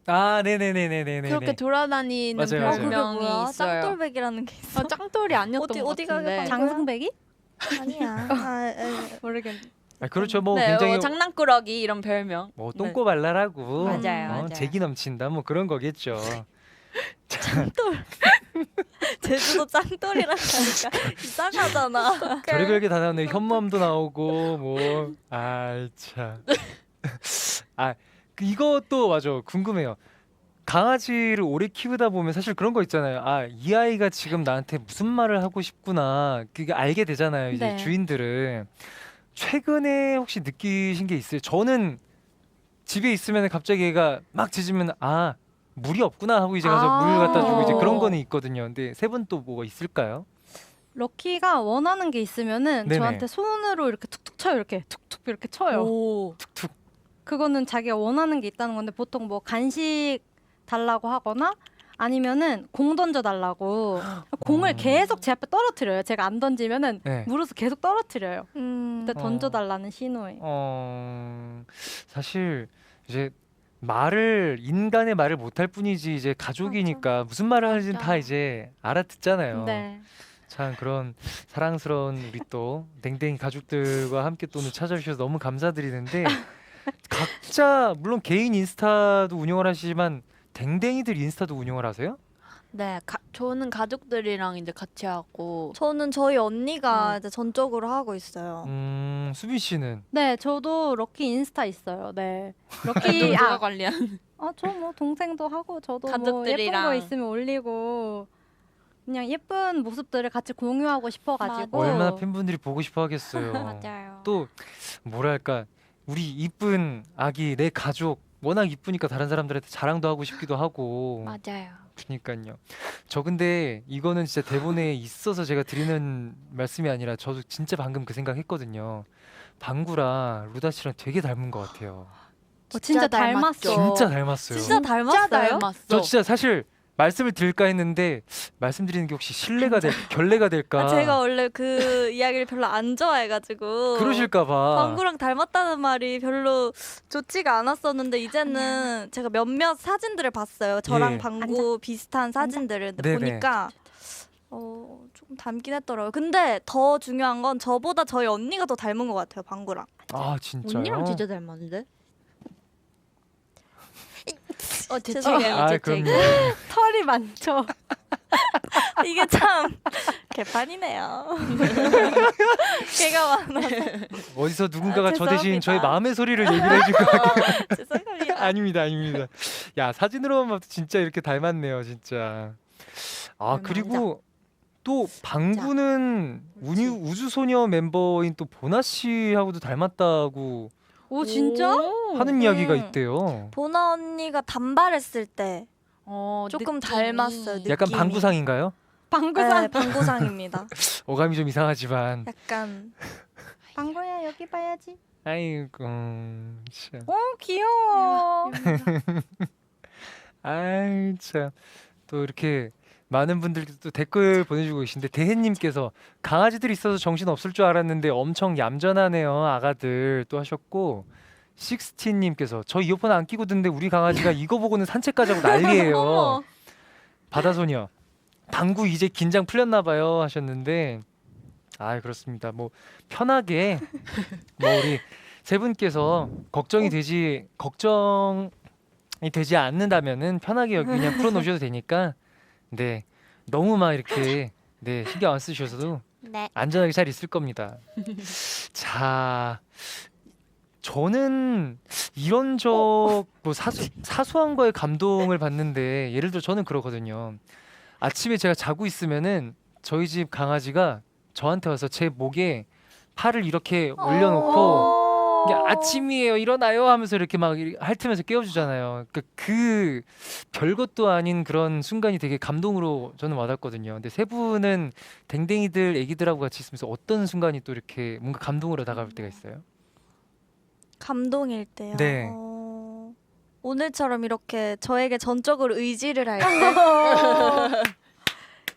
[SPEAKER 2] 아, 네네네네네네.
[SPEAKER 5] 그렇게 돌아다니는
[SPEAKER 2] 맞아요, 맞아요.
[SPEAKER 6] 그게
[SPEAKER 5] 별명이
[SPEAKER 6] 뭐야?
[SPEAKER 5] 있어요.
[SPEAKER 6] 짱돌백이라는 게 있어.
[SPEAKER 5] 짱돌이 아니었던 것
[SPEAKER 6] 어디가
[SPEAKER 5] 같은데.
[SPEAKER 6] 그
[SPEAKER 4] 장승배기?
[SPEAKER 6] 아니야.
[SPEAKER 4] 모르겠네.
[SPEAKER 2] 아, 그렇죠. 뭐
[SPEAKER 5] 네,
[SPEAKER 2] 굉장히
[SPEAKER 5] 장난꾸러기 이런 별명.
[SPEAKER 2] 뭐
[SPEAKER 5] 네.
[SPEAKER 2] 똥꼬발랄하고
[SPEAKER 5] 맞아요, 맞아요.
[SPEAKER 2] 재기 넘친다 뭐 그런 거겠죠.
[SPEAKER 6] 제주도 짱돌이라고 하니까 이상하잖아.
[SPEAKER 2] 별의별 게 다 나오네. 현무암도 나오고 뭐 아, 참. 아, 이것도 맞아. 궁금해요. 강아지를 오래 키우다 보면 사실 그런 거 있잖아요. 아, 이 아이가 지금 나한테 무슨 말을 하고 싶구나. 그게 알게 되잖아요. 이제
[SPEAKER 4] 네.
[SPEAKER 2] 주인들은. 최근에 혹시 느끼신 게 있어요? 저는 집에 있으면 갑자기 얘가 막 짖으면 아, 물이 없구나 하고 이제 가서 물 갖다 주고 이제 그런 거는 있거든요. 근데 세 분 또 뭐가 있을까요?
[SPEAKER 4] 럭키가 원하는 게 있으면은
[SPEAKER 2] 네네.
[SPEAKER 4] 저한테 손으로 이렇게 툭툭 쳐요. 이렇게 툭툭 이렇게 쳐요.
[SPEAKER 5] 오.
[SPEAKER 2] 툭툭.
[SPEAKER 4] 그거는 자기가 원하는 게 있다는 건데 보통 뭐 간식 달라고 하거나 아니면은 공 던져 달라고 공을 계속 제 앞에 떨어뜨려요. 제가 안 던지면은
[SPEAKER 2] 네.
[SPEAKER 4] 물어서 계속 떨어뜨려요. 그때
[SPEAKER 2] 어.
[SPEAKER 4] 던져 달라는 신호예요.
[SPEAKER 2] 사실 이제 인간의 말을 못할 뿐이지 이제 가족이니까 무슨 말을 하는지 다
[SPEAKER 5] 맞아.
[SPEAKER 2] 이제 알아듣잖아요.
[SPEAKER 4] 네.
[SPEAKER 2] 참 그런 사랑스러운 우리 또 댕댕이 가족들과 함께 또 오늘 찾아주셔서 너무 감사드리는데 각자 물론 개인 인스타도 운영을 하시지만 댕댕이들 인스타도 운영을 하세요?
[SPEAKER 5] 네, 저는 가족들이랑 이제 같이 하고
[SPEAKER 6] 저는 저희 언니가
[SPEAKER 5] 어.
[SPEAKER 6] 이제 전적으로 하고 있어요.
[SPEAKER 2] 수빈 씨는
[SPEAKER 4] 네, 저도 럭키 인스타 있어요. 네.
[SPEAKER 5] 또
[SPEAKER 4] 럭키
[SPEAKER 5] 누가 관리한?
[SPEAKER 4] 저 뭐 동생도 하고 저도 뭐 예쁜
[SPEAKER 5] 가족들이랑.
[SPEAKER 4] 거 있으면 올리고 그냥 예쁜 모습들을 같이 공유하고 싶어가지고
[SPEAKER 2] 얼마나 팬분들이 보고 싶어 하겠어요.
[SPEAKER 5] 맞아요.
[SPEAKER 2] 또 뭐랄까 우리 이쁜 아기 내 가족 워낙 이쁘니까 다른 사람들한테 자랑도 하고 싶기도 하고
[SPEAKER 5] 맞아요.
[SPEAKER 2] 그러니까요. 저 근데 이거는 진짜 대본에 있어서 제가 드리는 말씀이 아니라 저도 진짜 방금 그 생각했거든요. 방구랑 루다 씨랑 되게 닮은 것 같아요.
[SPEAKER 4] 진짜 닮았어.
[SPEAKER 2] 진짜 닮았어요.
[SPEAKER 6] 진짜 닮았어요?
[SPEAKER 5] 닮았어.
[SPEAKER 2] 저 진짜 사실 말씀을 드릴까 했는데 말씀드리는 게 혹시 결례가 될까?
[SPEAKER 6] 제가 원래 그 이야기를 별로 안 좋아해가지고
[SPEAKER 2] 그러실까봐.
[SPEAKER 6] 방구랑 닮았다는 말이 별로 좋지가 않았었는데 이제는 제가 몇몇 사진들을 봤어요. 저랑
[SPEAKER 2] 예.
[SPEAKER 6] 방구 비슷한 사진들을 근데
[SPEAKER 2] 네네.
[SPEAKER 6] 보니까 조금 닮긴 했더라고요. 근데 더 중요한 건 저보다 저희 언니가 더 닮은 것 같아요. 방구랑.
[SPEAKER 2] 아 진짜요?
[SPEAKER 5] 언니랑 진짜 닮았는데?
[SPEAKER 6] 죄송해요.
[SPEAKER 2] 아 그럼요.
[SPEAKER 4] 털이 많죠.
[SPEAKER 6] 이게 참 개판이네요. 개가 많아서
[SPEAKER 2] 어디서 누군가가 저 대신
[SPEAKER 6] 죄송합니다.
[SPEAKER 2] 저의 마음의 소리를 얘기를 해줄 것 같아요.
[SPEAKER 6] 죄송합니다.
[SPEAKER 2] 아닙니다. 야 사진으로만 봐도 진짜 이렇게 닮았네요, 진짜. 아 그리고 또 방구는 우주소녀 멤버인 또 보나 씨하고도 닮았다고
[SPEAKER 4] 오 진짜?
[SPEAKER 2] 하는 이야기가 있대요.
[SPEAKER 6] 보나 언니가 단발했을 때 조금
[SPEAKER 5] 느낌이.
[SPEAKER 6] 닮았어요.
[SPEAKER 2] 약간
[SPEAKER 6] 느낌이.
[SPEAKER 2] 방구상인가요?
[SPEAKER 4] 방구상.
[SPEAKER 6] 네, 방구상입니다.
[SPEAKER 2] 어감이 좀 이상하지만.
[SPEAKER 6] 약간
[SPEAKER 4] 방구야 여기 봐야지.
[SPEAKER 2] 아이고 참.
[SPEAKER 4] 오 귀여워.
[SPEAKER 2] 아이 참. 또 이렇게 많은 분들이 또 댓글 보내주고 계신데 대혜님께서 강아지들이 있어서 정신 없을 줄 알았는데 엄청 얌전하네요 아가들 또 하셨고 식스틴님께서 저 이어폰 안 끼고 듣는데 우리 강아지가 이거 보고는 산책 가자고 난리예요. 바다소녀 방구 이제 긴장 풀렸나 봐요 하셨는데 아 그렇습니다. 뭐 편하게 뭐 우리 세 분께서 걱정이 되지 걱정에 되지 않는다면은 편하게 여기 그냥 풀어놓으셔도 되니까 네 너무 막 이렇게 네 신경 안 쓰셔도
[SPEAKER 5] 네.
[SPEAKER 2] 안전하게 잘 있을 겁니다. 자, 저는 이런 뭐 사소한 거에 감동을 받는데 예를 들어 저는 그러거든요. 아침에 제가 자고 있으면은 저희 집 강아지가 저한테 와서 제 목에 팔을 이렇게 올려놓고 이게 아침이에요 일어나요 하면서 이렇게 막 핥으면서 깨워주잖아요. 그 별것도 아닌 그런 순간이 되게 감동으로 저는 와닿거든요. 근데 세 분은 댕댕이들 애기들하고 같이 있으면서 어떤 순간이 또 이렇게 뭔가 감동으로 다가올 때가 있어요?
[SPEAKER 6] 감동일 때요.
[SPEAKER 2] 네.
[SPEAKER 6] 오늘처럼 이렇게 저에게 전적으로 의지를 할 때.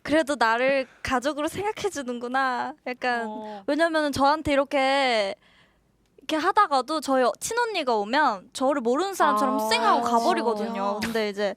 [SPEAKER 6] 그래도 나를 가족으로 생각해 주는구나. 약간 왜냐면은 저한테 이렇게 하다가도 저희 친언니가 오면 저를 모르는 사람처럼 쌩하고 가버리거든요. 근데 이제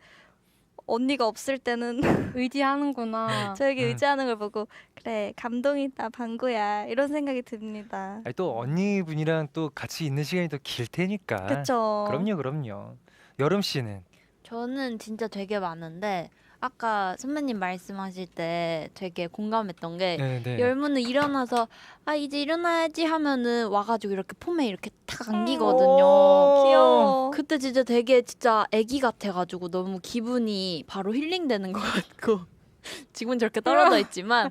[SPEAKER 6] 언니가 없을 때는
[SPEAKER 4] 의지하는구나.
[SPEAKER 6] 저에게 의지하는 걸 보고 그래 감동이다 방구야 이런 생각이 듭니다.
[SPEAKER 2] 아니, 또 언니분이랑 또 같이 있는 시간이 더 길 테니까.
[SPEAKER 6] 그렇죠.
[SPEAKER 2] 그럼요. 여름 씨는?
[SPEAKER 5] 저는 진짜 되게 많은데 아까 선배님 말씀하실 때 되게 공감했던 게
[SPEAKER 2] 네.
[SPEAKER 5] 열무는 일어나서 아 이제 일어나야지 하면은 와가지고 이렇게 폼에 이렇게 탁 안기거든요.
[SPEAKER 6] 귀여워.
[SPEAKER 5] 그때 진짜 되게 진짜 애기 같아가지고 너무 기분이 바로 힐링되는 것 같고 지금은 저렇게 떨어져 있지만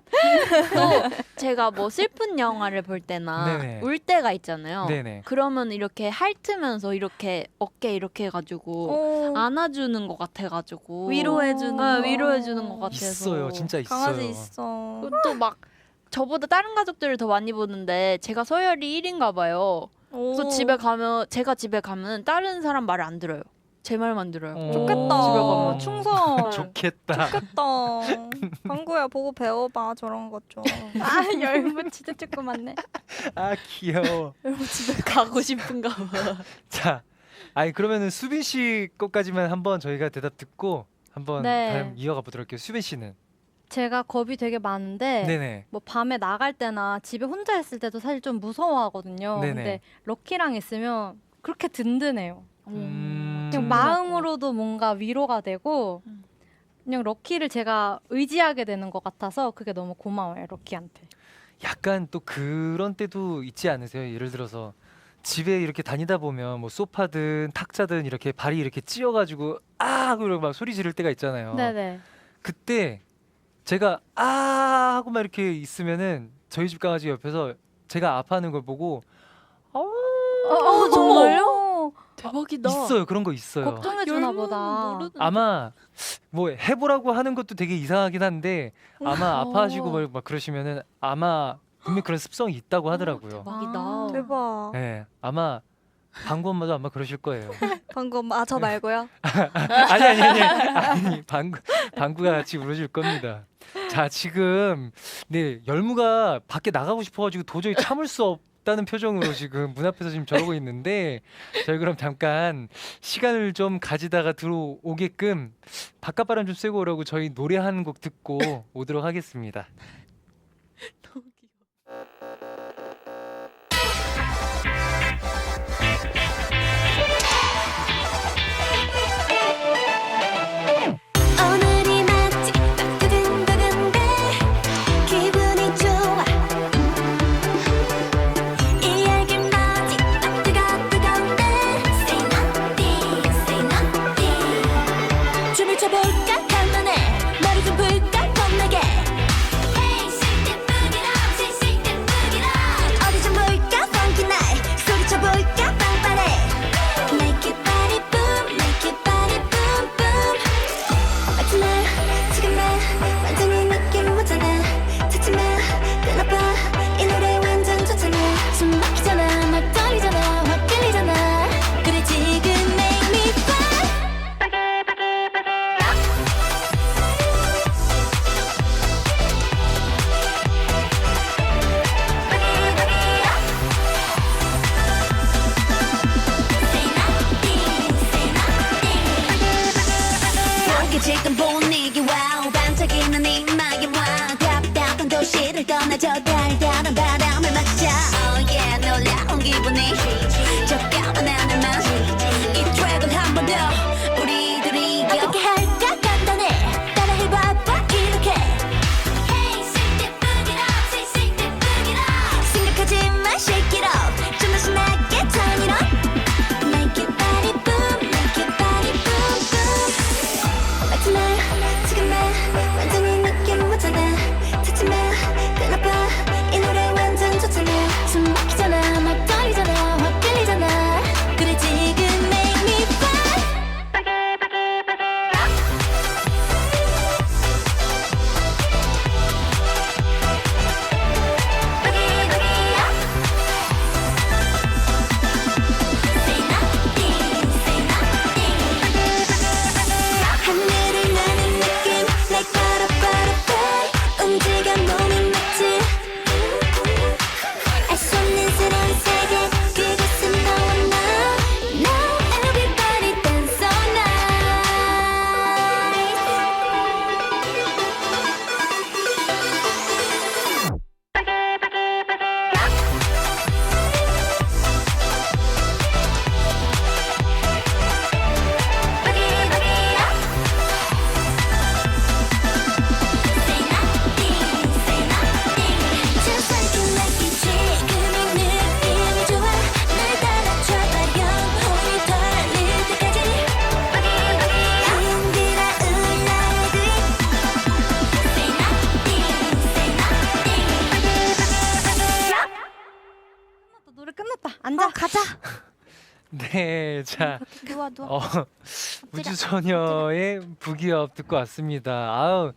[SPEAKER 5] 또 제가 뭐 슬픈 영화를 볼 때나
[SPEAKER 2] 네네.
[SPEAKER 5] 울 때가 있잖아요.
[SPEAKER 2] 네네.
[SPEAKER 5] 그러면 이렇게 핥으면서 이렇게 어깨 이렇게 해가지고 안아주는 것 같아가지고
[SPEAKER 6] 위로해주는
[SPEAKER 5] 위로해주는 것 같아서
[SPEAKER 2] 있어요. 진짜 있어요.
[SPEAKER 6] 강아지 있어.
[SPEAKER 5] 또 막 저보다 다른 가족들을 더 많이 보는데 제가 서열이 1인가 봐요. 그래서 제가 집에 가면 다른 사람 말을 안 들어요. 제 말만 들어요.
[SPEAKER 6] 좋겠다.
[SPEAKER 5] 집에 가면.
[SPEAKER 6] 충성.
[SPEAKER 2] 좋겠다.
[SPEAKER 6] 좋겠다. 방구야 보고 배워봐 저런 것 좀.
[SPEAKER 4] 아 열무 진짜 조그맣네.
[SPEAKER 2] 아 귀여워.
[SPEAKER 5] 여러분 집에 가고 싶은가 봐.
[SPEAKER 2] 자, 아니 그러면은 수빈 씨 것까지만 한번 저희가 대답 듣고 한번
[SPEAKER 4] 네.
[SPEAKER 2] 다음 이어가 보도록 할게요. 수빈 씨는?
[SPEAKER 4] 제가 겁이 되게 많은데
[SPEAKER 2] 네네.
[SPEAKER 4] 뭐 밤에 나갈 때나 집에 혼자 있을 때도 사실 좀 무서워하거든요.
[SPEAKER 2] 네네.
[SPEAKER 4] 근데 럭키랑 있으면 그렇게 든든해요. 그냥
[SPEAKER 2] 음.
[SPEAKER 4] 마음으로도 뭔가 위로가 되고 그냥 럭키를 제가 의지하게 되는 것 같아서 그게 너무 고마워요 럭키한테.
[SPEAKER 2] 약간 또 그런 때도 있지 않으세요? 예를 들어서 집에 이렇게 다니다 보면 뭐 소파든 탁자든 이렇게 발이 이렇게 찧어가지고 아 그러고 막 소리 지를 때가 있잖아요.
[SPEAKER 4] 네네.
[SPEAKER 2] 그때 제가 아 하고 막 이렇게 있으면은 저희 집 강아지 옆에서 제가 아파하는 걸 보고
[SPEAKER 4] 정말요?
[SPEAKER 5] 대박이다.
[SPEAKER 2] 있어요. 그런 거 있어요.
[SPEAKER 4] 걱정해 주나 보다.
[SPEAKER 2] 아마 뭐 해보라고 하는 것도 되게 이상하긴 한데 아마 아파하시고 막 그러시면은 아마 분명 그런 습성이 있다고 하더라고요.
[SPEAKER 5] 대박이다.
[SPEAKER 6] 대박.
[SPEAKER 2] 네, 아마 방구 엄마도 아마 그러실 거예요.
[SPEAKER 6] 방금 저 말고요.
[SPEAKER 2] 아니 방구가 같이 울어줄 겁니다. 자 지금 네 열무가 밖에 나가고 싶어가지고 도저히 참을 수 없다는 표정으로 지금 문 앞에서 지금 저러고 있는데 저희 그럼 잠깐 시간을 좀 가지다가 들어오게끔 바깥바람 좀 쐬고 오라고 저희 노래 한 곡 듣고 오도록 하겠습니다.
[SPEAKER 1] 오늘이 마치 막 두근두근데 기분이 좋아 이 열기 마치 막 뜨거운데 Say nothing, say nothing 춤을 춰볼까 간만에 머리 좀 풀까 겁나게 Hey, shake that boogie up, shake that boogie up 어디 좀 볼까 funky night 소리쳐볼까 빵빠레 Make your body boom, make your body boom boom 마지막 지금만 완전히 느낌 오잖아 찾지마 끊어봐 이 노래 완전 좋잖아 숨 막히잖아 막 떨리잖아 확 끌리잖아 그래 지금 make me fly 지금 분위기 와우 반짝이는 이마에 와 답답한 도시를 떠나 저 달달한 바람을 맞자 Oh yeah 놀라운 기분이 적감한 하늘만 이 트랙을 한 번 더 우리
[SPEAKER 4] 앉아. 가자.
[SPEAKER 2] 네, 자,
[SPEAKER 5] 누워 누워.
[SPEAKER 2] 우주소녀의 부기업 듣고 왔습니다. 아우,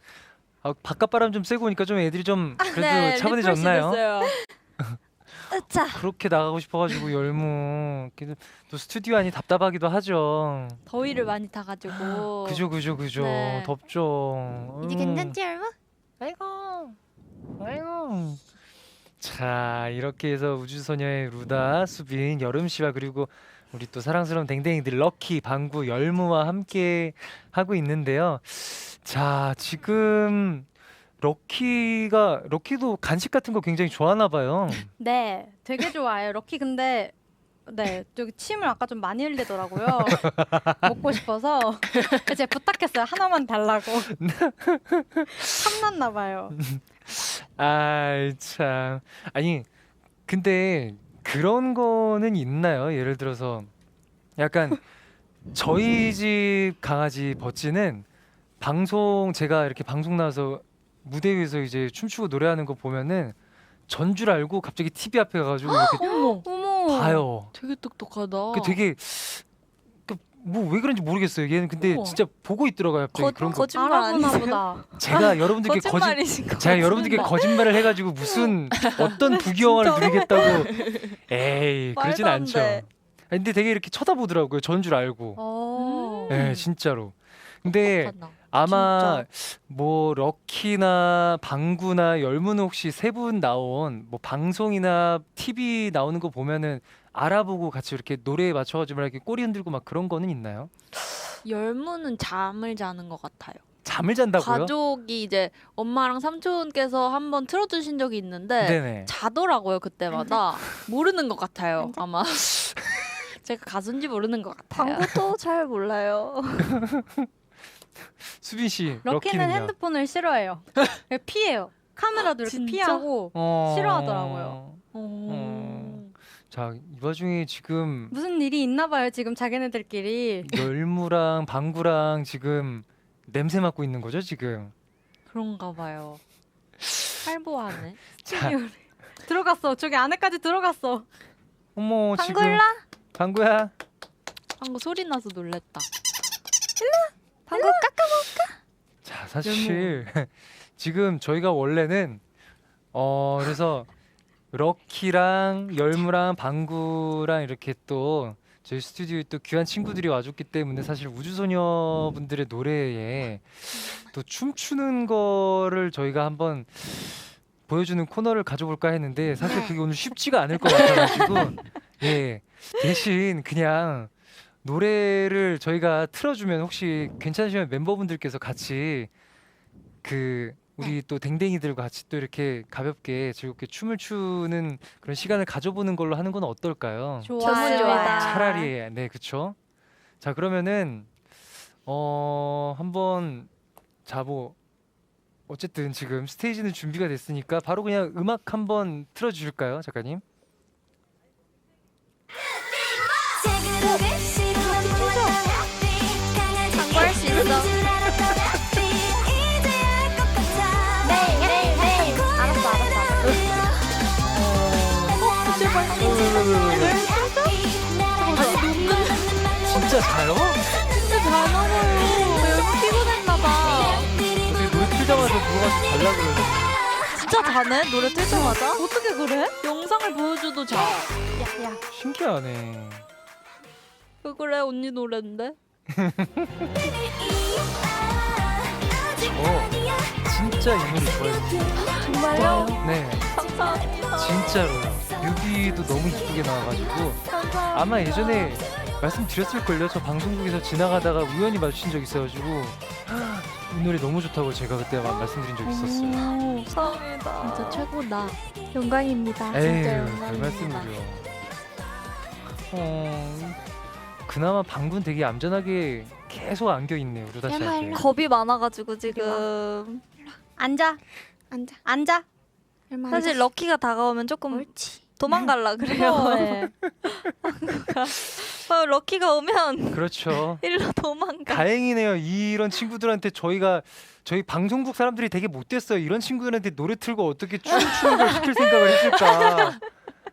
[SPEAKER 2] 바깥바람 좀 쐬고 오니까 좀 애들이 좀 그래도
[SPEAKER 5] 네,
[SPEAKER 2] 차분해졌나요?
[SPEAKER 5] 리프레시 됐어요.
[SPEAKER 6] 으짜.
[SPEAKER 2] 그렇게 나가고 싶어가지고 열무 또 스튜디오 안이 답답하기도 하죠.
[SPEAKER 5] 더위를 많이 타가지고.
[SPEAKER 2] 그죠.
[SPEAKER 5] 네.
[SPEAKER 2] 덥죠.
[SPEAKER 5] 이제 괜찮지 얼마?
[SPEAKER 2] 아이고. 자, 이렇게 해서 우주소녀의 루다, 수빈, 여름 씨와 그리고 우리 또 사랑스러운 댕댕이들 럭키, 방구, 열무와 함께 하고 있는데요. 자, 지금 럭키도 간식 같은 거 굉장히 좋아하나 봐요.
[SPEAKER 4] 네, 되게 좋아해요. 럭키 근데 네, 저기 침을 아까 좀 많이 흘리더라고요. 먹고 싶어서 제가 부탁했어요. 하나만 달라고. 탐났나 봐요.
[SPEAKER 2] 아이 참. 아니 근데 그런 거는 있나요? 예를 들어서 약간 저희 집 강아지 버찌는 제가 이렇게 방송 나와서 무대 위에서 이제 춤추고 노래하는 거 보면은 전 줄 알고 갑자기 TV 앞에 가가지고 이렇게
[SPEAKER 4] 어머.
[SPEAKER 2] 봐요.
[SPEAKER 5] 되게 똑똑하다.
[SPEAKER 2] 그 되게 뭐 왜 그런지 모르겠어요. 얘는 근데
[SPEAKER 5] 우와.
[SPEAKER 2] 진짜 보고 있더라고요. 갑자기 그런 거.
[SPEAKER 6] 거짓말
[SPEAKER 4] 알아보나
[SPEAKER 6] 아니세요?
[SPEAKER 4] 보다.
[SPEAKER 2] 제가 여러분들께
[SPEAKER 6] 거짓말이신 거.
[SPEAKER 2] 제가 여러분들께 거짓말을 해가지고 무슨 어떤 부귀영화를 누리겠다고 에이 그러진
[SPEAKER 6] 말도 안
[SPEAKER 2] 않죠.
[SPEAKER 6] 돼.
[SPEAKER 2] 아니, 근데 되게 이렇게 쳐다보더라고요. 전 줄 알고. 네, 진짜로. 근데 아마 뭐 럭키나 방구나 열무는 혹시 세 분 나온 뭐 방송이나 TV 나오는 거 보면은 알아보고 같이 이렇게 노래에 맞춰가지고 막 이렇게 꼬리 흔들고 막 그런 거는 있나요?
[SPEAKER 5] 열무는 잠을 자는 것 같아요.
[SPEAKER 2] 잠을 잔다고요?
[SPEAKER 5] 가족이 이제 엄마랑 삼촌께서 한번 틀어주신 적이 있는데
[SPEAKER 2] 네네.
[SPEAKER 5] 자더라고요 그때마다. 모르는 것 같아요 아마. 제가 가수인지 모르는 것 같아요.
[SPEAKER 6] 방구도 잘 몰라요.
[SPEAKER 2] 수빈 씨,
[SPEAKER 4] 럭키는
[SPEAKER 2] 럭키는요?
[SPEAKER 4] 핸드폰을 싫어해요. 피해요. 카메라도 이렇게
[SPEAKER 5] 진짜?
[SPEAKER 4] 피하고 싫어하더라고요.
[SPEAKER 2] 자, 이 와중에 지금
[SPEAKER 4] 무슨 일이 있나 봐요. 지금 자기네들끼리.
[SPEAKER 2] 열무랑 방구랑 지금 냄새 맡고 있는 거죠, 지금?
[SPEAKER 5] 그런가 봐요. 활보하네.
[SPEAKER 2] 자,
[SPEAKER 4] 들어갔어. 저기 안에까지 들어갔어.
[SPEAKER 2] 어머, 지금
[SPEAKER 6] 방구일라?
[SPEAKER 2] 방구야.
[SPEAKER 5] 방금 소리 나서 놀랬다.
[SPEAKER 6] 방구 깎아.
[SPEAKER 2] 자, 사실 지금 저희가 원래는 그래서 럭키랑 열무랑 방구랑 이렇게 또 저희 스튜디오에 또 귀한 친구들이 와줬기 때문에 사실 우주소녀분들의 노래에 또 춤추는 거를 저희가 한번 보여주는 코너를 가져볼까 했는데 사실 그게 오늘 쉽지가 않을 것 같아가지고 예, 대신 그냥 노래를 저희가 틀어주면 혹시 괜찮으시면 멤버분들께서 같이 그 우리 또 댕댕이들과 같이 또 이렇게 가볍게 즐겁게 춤을 추는 그런 시간을 가져보는 걸로 하는 건 어떨까요?
[SPEAKER 6] 좋습니다.
[SPEAKER 2] 차라리 네, 그쵸? 자, 그러면은 한번 뭐 어쨌든 지금 스테이지는 준비가 됐으니까 바로 그냥 음악 한번 틀어주실까요, 작가님?
[SPEAKER 6] 방구할 수 있어.
[SPEAKER 2] 진짜 잘요?
[SPEAKER 6] 진짜 잘 나와요. 열무 피곤했나봐.
[SPEAKER 2] 어떻게 노래 틀자마자 들어가서 잘라 그러는데
[SPEAKER 6] 진짜 잘해? 노래 틀자마자?
[SPEAKER 4] 어떻게 그래?
[SPEAKER 5] 영상을 보여줘도 잘.
[SPEAKER 4] 야야.
[SPEAKER 2] 신기하네.
[SPEAKER 5] 왜 그래 언니 노래인데?
[SPEAKER 2] 진짜 이 노래 좋아했어요.
[SPEAKER 6] 정말요?
[SPEAKER 2] 네,
[SPEAKER 6] 감사합니다.
[SPEAKER 2] 진짜로요. 뮤비도 너무 이쁘게 나와가지고
[SPEAKER 6] 감사합니다.
[SPEAKER 2] 아마 예전에 말씀드렸을걸요. 저 방송국에서 지나가다가 우연히 마주친 적 있어가지고 이 노래 너무 좋다고 제가 그때 말씀드린 적 있었어요.
[SPEAKER 6] 감사합니다.
[SPEAKER 5] 진짜 최고다.
[SPEAKER 6] 영광입니다.
[SPEAKER 2] 에이,
[SPEAKER 6] 진짜
[SPEAKER 2] 별
[SPEAKER 6] 영광입니다.
[SPEAKER 2] 말씀을요. 그나마 방군 되게 얌전하게 계속 안겨 있네요, 루다 씨한테.
[SPEAKER 6] 겁이 많아가지고 지금
[SPEAKER 4] 앉아.
[SPEAKER 5] 앉아.
[SPEAKER 4] 앉아.
[SPEAKER 6] 사실 럭키가 다가오면 조금 도망갈라 그래요.
[SPEAKER 4] 네.
[SPEAKER 6] 럭키가 오면
[SPEAKER 2] 그렇죠.
[SPEAKER 6] 일로 도망가.
[SPEAKER 2] 다행이네요. 이런 친구들한테 저희 방송국 사람들이 되게 못됐어요. 이런 친구들한테 노래 틀고 어떻게 춤추는 걸 시킬 생각을 했을까.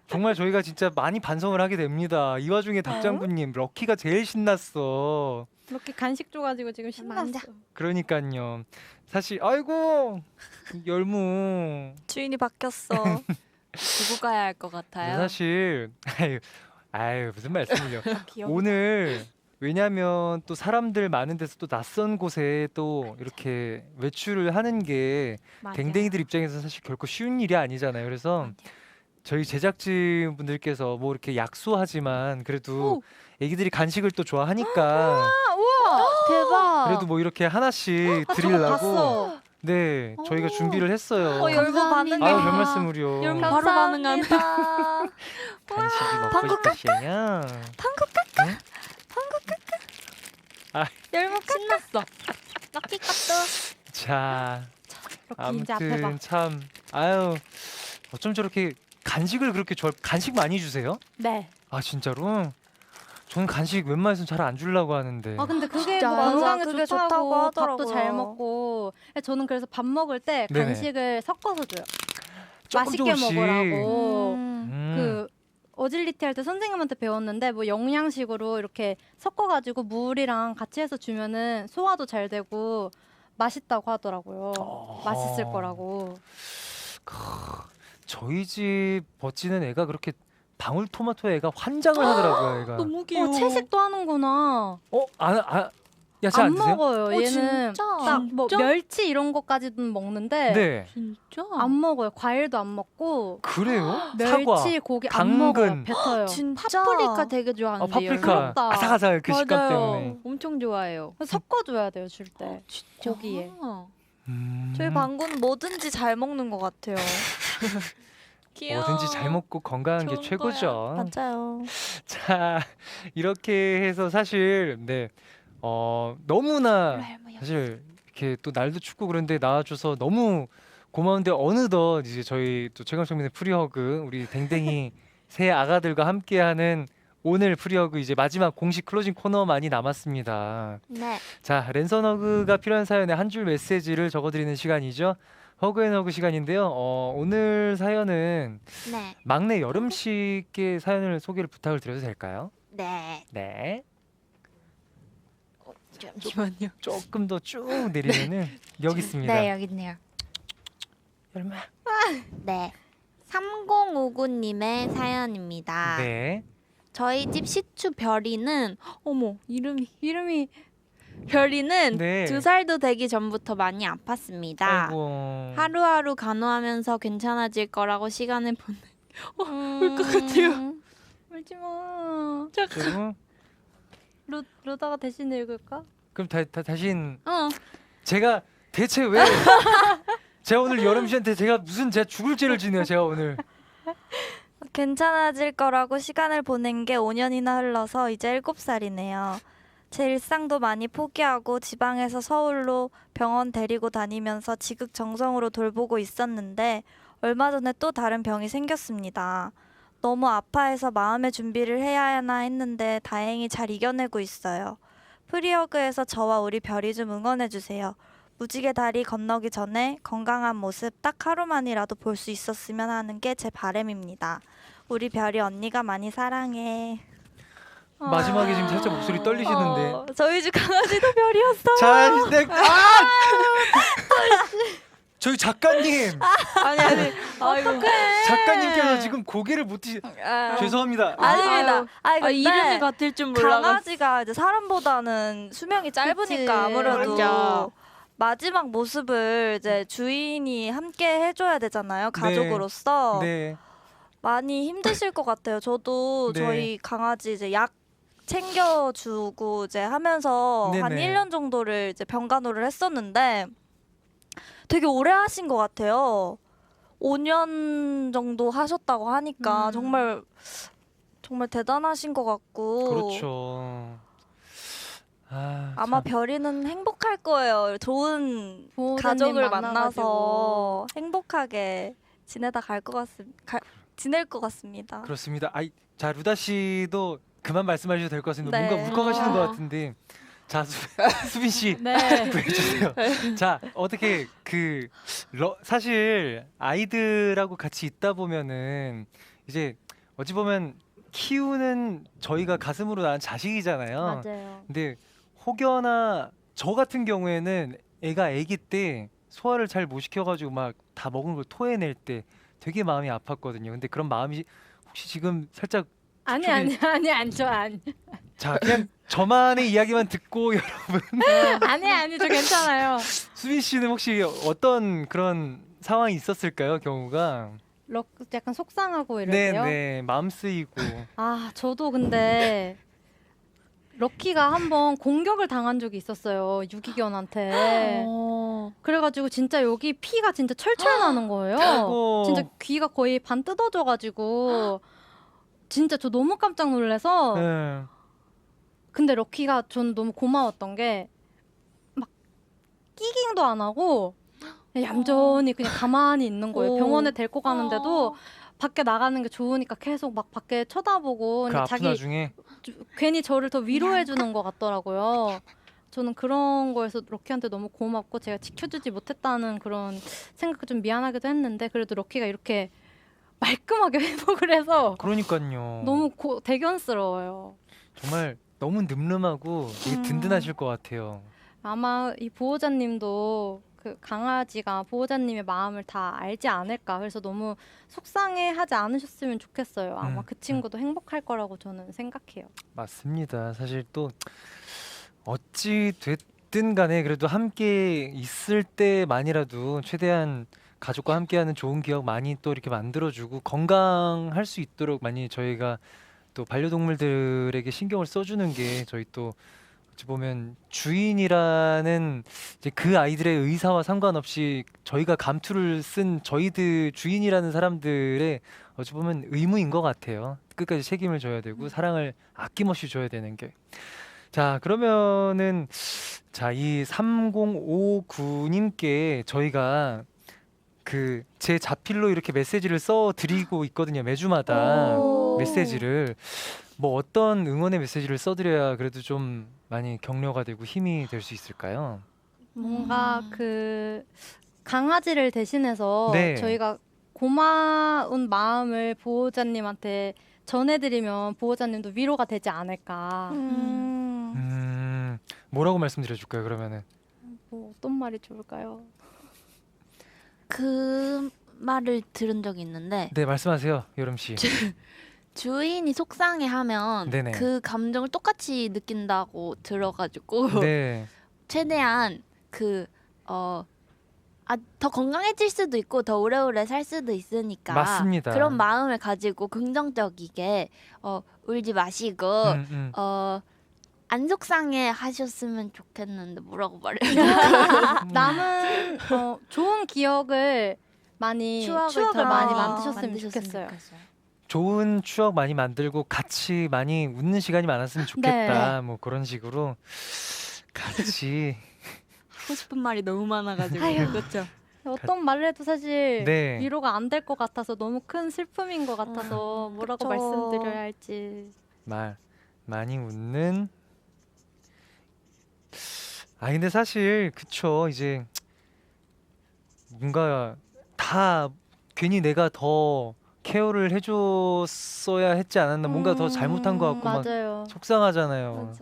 [SPEAKER 2] 정말 저희가 진짜 많이 반성을 하게 됩니다. 이 와중에 닭장군님 럭키가 제일 신났어.
[SPEAKER 4] 이렇게 간식 줘가지고 지금 신났어.
[SPEAKER 2] 그러니까요. 사실 아이고 열무.
[SPEAKER 6] 주인이 바뀌었어.
[SPEAKER 5] 두고 가야 할 것 같아요.
[SPEAKER 2] 사실 아유 무슨 말씀을요.
[SPEAKER 4] 귀여워.
[SPEAKER 2] 오늘 왜냐하면 또 사람들 많은 데서 또 낯선 곳에 또 이렇게 외출을 하는 게
[SPEAKER 5] 맞아요.
[SPEAKER 2] 댕댕이들 입장에서 사실 결코 쉬운 일이 아니잖아요. 그래서 저희 제작진 분들께서 뭐 이렇게 약소하지만 그래도 애기들이 간식을 또 좋아하니까
[SPEAKER 5] 대박.
[SPEAKER 2] 그래도 뭐 이렇게 하나씩
[SPEAKER 4] 저거
[SPEAKER 2] 드리려고
[SPEAKER 4] 봤어.
[SPEAKER 2] 네 저희가 준비를 했어요.
[SPEAKER 6] 열무 반응.
[SPEAKER 2] 아유 별 말씀을요.
[SPEAKER 5] 열무 바로 반응하네.
[SPEAKER 2] 간식이 먹고 싶으시냐?
[SPEAKER 6] 열무
[SPEAKER 5] 신났어. 럭키 값도.
[SPEAKER 2] 자
[SPEAKER 4] 이렇게 이제 앞에 봐.
[SPEAKER 2] 아무튼 참 아유 어쩜 저렇게 간식을 그렇게 간식 많이 주세요?
[SPEAKER 4] 네.
[SPEAKER 2] 아 진짜로? 저는 간식 웬만해서는 잘 안 주려고 하는데.
[SPEAKER 4] 아 근데 그게
[SPEAKER 6] 진짜요?
[SPEAKER 4] 뭐 건강에
[SPEAKER 6] 맞아, 그게
[SPEAKER 4] 좋다고,
[SPEAKER 6] 좋다고
[SPEAKER 4] 밥도
[SPEAKER 6] 하더라고요.
[SPEAKER 4] 잘 먹고. 저는 그래서 밥 먹을 때
[SPEAKER 2] 네네.
[SPEAKER 4] 간식을 섞어서 줘요.
[SPEAKER 2] 조금
[SPEAKER 4] 맛있게
[SPEAKER 2] 조금씩.
[SPEAKER 4] 먹으라고.
[SPEAKER 2] 음.
[SPEAKER 4] 그 어질리티 할 때 선생님한테 배웠는데 뭐 영양식으로 이렇게 섞어가지고 물이랑 같이 해서 주면은 소화도 잘 되고 맛있다고 하더라고요. 맛있을 거라고.
[SPEAKER 2] 저희 집 버찌는 애가 그렇게 방울토마토 애가 환장을 하더라고요. 애가.
[SPEAKER 5] 너무 귀여워.
[SPEAKER 4] 채식도 하는구나.
[SPEAKER 2] 야채
[SPEAKER 4] 안
[SPEAKER 2] 안 드세요?
[SPEAKER 4] 먹어요. 얘는
[SPEAKER 5] 진짜?
[SPEAKER 4] 딱 뭐
[SPEAKER 5] 진짜?
[SPEAKER 4] 멸치 이런 것까지는 먹는데
[SPEAKER 2] 네.
[SPEAKER 5] 진짜?
[SPEAKER 4] 안 먹어요. 과일도 안 먹고
[SPEAKER 2] 그래요?
[SPEAKER 4] 멸치,
[SPEAKER 2] 사과,
[SPEAKER 4] 고기 안 먹어요.
[SPEAKER 2] 당근.
[SPEAKER 4] 뱉어요.
[SPEAKER 6] 진짜.
[SPEAKER 5] 파프리카 되게 좋아하는데.
[SPEAKER 2] 파프리카
[SPEAKER 4] 부럽다.
[SPEAKER 2] 아삭아삭 그 식감
[SPEAKER 5] 맞아요.
[SPEAKER 2] 때문에.
[SPEAKER 5] 엄청 좋아해요.
[SPEAKER 4] 섞어줘야 돼요. 줄 때.
[SPEAKER 5] 진짜?
[SPEAKER 4] 고기에.
[SPEAKER 6] 저희 방구는 뭐든지 잘 먹는 것 같아요.
[SPEAKER 5] 귀여워.
[SPEAKER 2] 뭐든지 잘 먹고 건강한 게
[SPEAKER 5] 좋은
[SPEAKER 2] 최고죠.
[SPEAKER 6] 맞아요.
[SPEAKER 2] 자 이렇게 해서 사실 네 너무나 사실 이렇게 또 날도 춥고 그런데 나와줘서 너무 고마운데 어느덧 이제 저희 또 최강정민의 프리허그 우리 댕댕이 새 아가들과 함께하는 오늘 프리허그 이제 마지막 공식 클로징 코너만이 남았습니다.
[SPEAKER 5] 네.
[SPEAKER 2] 자 랜선허그가 필요한 사연에 한 줄 메시지를 적어드리는 시간이죠. 허그앤허그 시간인데요. 오늘 사연은
[SPEAKER 5] 네.
[SPEAKER 2] 막내 여름 씨께 사연을 소개를 부탁을 드려도 될까요?
[SPEAKER 5] 네.
[SPEAKER 2] 네.
[SPEAKER 5] 잠시만요.
[SPEAKER 2] 조금 더 쭉 내리면은 여기 있습니다.
[SPEAKER 5] 네, 여기 있네요.
[SPEAKER 2] 얼마?
[SPEAKER 5] 네. 3059님의 사연입니다.
[SPEAKER 2] 네.
[SPEAKER 5] 저희 집 시추 별이는 어머 이름이 별이는
[SPEAKER 2] 네.
[SPEAKER 5] 2살도 되기 전부터 많이 아팠습니다.
[SPEAKER 2] 아이고.
[SPEAKER 5] 하루하루 간호하면서 괜찮아질 거라고 시간을 보내.
[SPEAKER 4] 울것
[SPEAKER 5] 같아요.
[SPEAKER 4] 울지 마.
[SPEAKER 2] 그리고
[SPEAKER 4] 루다가 대신 읽을까?
[SPEAKER 2] 그럼 다신
[SPEAKER 5] 어.
[SPEAKER 2] 제가 대체 왜 제가 오늘 여름 씨한테 제가 죽을 죄를 지네요. 제가 오늘.
[SPEAKER 6] 괜찮아질 거라고 시간을 보낸 게 5년이나 흘러서 이제 7살이네요. 제 일상도 많이 포기하고 지방에서 서울로 병원 데리고 다니면서 지극정성으로 돌보고 있었는데 얼마 전에 또 다른 병이 생겼습니다. 너무 아파해서 마음의 준비를 해야 하나 했는데 다행히 잘 이겨내고 있어요. 프리허그에서 저와 우리 별이 좀 응원해주세요. 무지개 다리 건너기 전에 건강한 모습 딱 하루만이라도 볼 수 있었으면 하는 게 제 바람입니다. 우리 별이 언니가 많이 사랑해.
[SPEAKER 2] 마지막에 지금 살짝 목소리 떨리시는데.
[SPEAKER 6] 저희 집 강아지도 별이었어요.
[SPEAKER 2] 자, 저희 작가님.
[SPEAKER 6] 아니.
[SPEAKER 2] 작가님께서 지금 고개를 못 드시. 죄송합니다.
[SPEAKER 6] 아닙니다. 아니, 근데
[SPEAKER 5] 이름이 같을 줄 몰라가지고.
[SPEAKER 6] 강아지가 이제 사람보다는 수명이 짧으니까
[SPEAKER 4] 그치.
[SPEAKER 6] 아무래도
[SPEAKER 5] 맞아.
[SPEAKER 6] 마지막 모습을 이제 주인이 함께 해줘야 되잖아요. 가족으로서
[SPEAKER 2] 네.
[SPEAKER 6] 많이 힘드실 것 같아요. 저도
[SPEAKER 2] 네.
[SPEAKER 6] 저희 강아지 이제 약 챙겨주고 이제 하면서 한
[SPEAKER 2] 네네.
[SPEAKER 6] 1년 정도를 이제 병간호를 했었는데 되게 오래 하신 것 같아요. 5년 정도 하셨다고 하니까 정말 대단하신 것 같고.
[SPEAKER 2] 그렇죠.
[SPEAKER 6] 아마
[SPEAKER 2] 참.
[SPEAKER 6] 별이는 행복할 거예요. 좋은
[SPEAKER 4] 보호자님
[SPEAKER 6] 가족을
[SPEAKER 4] 만나가지고.
[SPEAKER 6] 만나서 행복하게 지내다 지낼 것 같습니다.
[SPEAKER 2] 그렇습니다. 자 루다 씨도 그만 말씀하셔도 될 것 같습니다.
[SPEAKER 6] 네.
[SPEAKER 2] 뭔가 울컥하시는 것 같은데. 자 수빈 씨
[SPEAKER 4] 네.
[SPEAKER 2] 해주세요. 자 어떻게 사실 아이들하고 같이 있다 보면은 이제 어찌 보면 키우는 저희가 가슴으로 낳은 자식이잖아요.
[SPEAKER 4] 맞아요.
[SPEAKER 2] 근데 혹여나 저 같은 경우에는 애가 아기 때 소화를 잘 못 시켜가지고 막 다 먹은 걸 토해낼 때 되게 마음이 아팠거든요. 근데 그런 마음이 혹시 지금 살짝
[SPEAKER 4] 아니
[SPEAKER 2] 저기-
[SPEAKER 4] 아니 아니 안좋 아니
[SPEAKER 2] 자 그냥 저만의 이야기만 듣고
[SPEAKER 4] 아니 저 괜찮아요.
[SPEAKER 2] 수빈 씨는 혹시 어떤 그런 상황이 있었을까요? 경우가
[SPEAKER 4] 약간 속상하고 이럴 때요.
[SPEAKER 2] 네네 마음 쓰이고
[SPEAKER 4] 아 저도 근데 럭키가 한번 공격을 당한 적이 있었어요 유기견한테. 그래가지고 진짜 여기 피가 진짜 철철 나는 거예요.
[SPEAKER 2] 아이고.
[SPEAKER 4] 진짜 귀가 거의 반 뜯어져가지고 진짜 저 너무 깜짝 놀라서.
[SPEAKER 2] 네.
[SPEAKER 4] 근데 럭키가 저는 너무 고마웠던 게 막 끼깅도 안 하고 그냥 얌전히 그냥 가만히 있는 거예요.
[SPEAKER 5] 오.
[SPEAKER 4] 병원에 데리고 가는데도 밖에 나가는 게 좋으니까 계속 막 밖에 쳐다보고
[SPEAKER 2] 그
[SPEAKER 4] 근데
[SPEAKER 2] 아픈 와중에
[SPEAKER 4] 괜히 저를 더 위로해 주는 것 같더라고요. 저는 그런 거에서 럭키한테 너무 고맙고 제가 지켜주지 못했다는 그런 생각 좀 미안하기도 했는데 그래도 럭키가 이렇게 말끔하게 회복을 해서
[SPEAKER 2] 그러니까요.
[SPEAKER 4] 너무 대견스러워요.
[SPEAKER 2] 정말 너무 늠름하고 되게 든든하실 것 같아요.
[SPEAKER 4] 아마 이 보호자님도 그 강아지가 보호자님의 마음을 다 알지 않을까. 그래서 너무 속상해하지 않으셨으면 좋겠어요. 아마 그 친구도 행복할 거라고 저는 생각해요.
[SPEAKER 2] 맞습니다. 사실 또 어찌 됐든 간에 그래도 함께 있을 때만이라도 최대한 가족과 함께하는 좋은 기억 많이 또 이렇게 만들어주고 건강할 수 있도록 많이 저희가 또 반려동물들에게 신경을 써주는 게 저희 또 어찌 보면 주인이라는 이제 그 아이들의 의사와 상관없이 저희가 감투를 쓴 저희들 주인이라는 사람들의 어찌 보면 의무인 것 같아요. 끝까지 책임을 져야 되고 사랑을 아낌없이 줘야 되는 게. 자 그러면은 자 이 3059님께 저희가 그 제 자필로 이렇게 메시지를 써 드리고 있거든요. 매주마다 메시지를 뭐 어떤 응원의 메시지를 써드려야 그래도 좀 많이 격려가 되고 힘이 될 수 있을까요?
[SPEAKER 4] 뭔가 그 강아지를 대신해서
[SPEAKER 2] 네.
[SPEAKER 4] 저희가 고마운 마음을 보호자님한테 전해드리면 보호자님도 위로가 되지 않을까.
[SPEAKER 2] 뭐라고 말씀드려줄까요? 그러면은
[SPEAKER 4] 뭐 어떤 말이 좋을까요?
[SPEAKER 5] 그 말을 들은 적이 있는데
[SPEAKER 2] 네 말씀하세요, 여름 씨.
[SPEAKER 5] 주인이 속상해하면
[SPEAKER 2] 네네.
[SPEAKER 5] 그 감정을 똑같이 느낀다고 들어가지고
[SPEAKER 2] 네.
[SPEAKER 5] 최대한 더 건강해질 수도 있고 더 오래오래 살 수도 있으니까
[SPEAKER 2] 맞습니다.
[SPEAKER 5] 그런 마음을 가지고 긍정적이게 울지 마시고 안 속상해 하셨으면 좋겠는데 뭐라고 말해야 될까?
[SPEAKER 4] 남은 좋은 기억을 많이 추억을 많이 만드셨으면 좋겠어요.
[SPEAKER 2] 좋은 추억 많이 만들고 같이 많이 웃는 시간이 많았으면 좋겠다. 뭐 그런 식으로 같이
[SPEAKER 5] 하고 싶은 말이 너무 많아가지고
[SPEAKER 4] 아휴.
[SPEAKER 5] 그렇죠.
[SPEAKER 4] 어떤 말을 해도 사실
[SPEAKER 2] 네.
[SPEAKER 4] 위로가 안 될 것 같아서 너무 큰 슬픔인 것 같아서 뭐라고
[SPEAKER 6] 그쵸.
[SPEAKER 4] 말씀드려야 할지.
[SPEAKER 2] 많이 웃는. 아 근데 사실 그쵸 이제 뭔가 다 괜히 내가 더 케어를 해줬어야 했지 않았나 뭔가 더 잘못한 것 같고 막
[SPEAKER 4] 맞아요.
[SPEAKER 2] 속상하잖아요.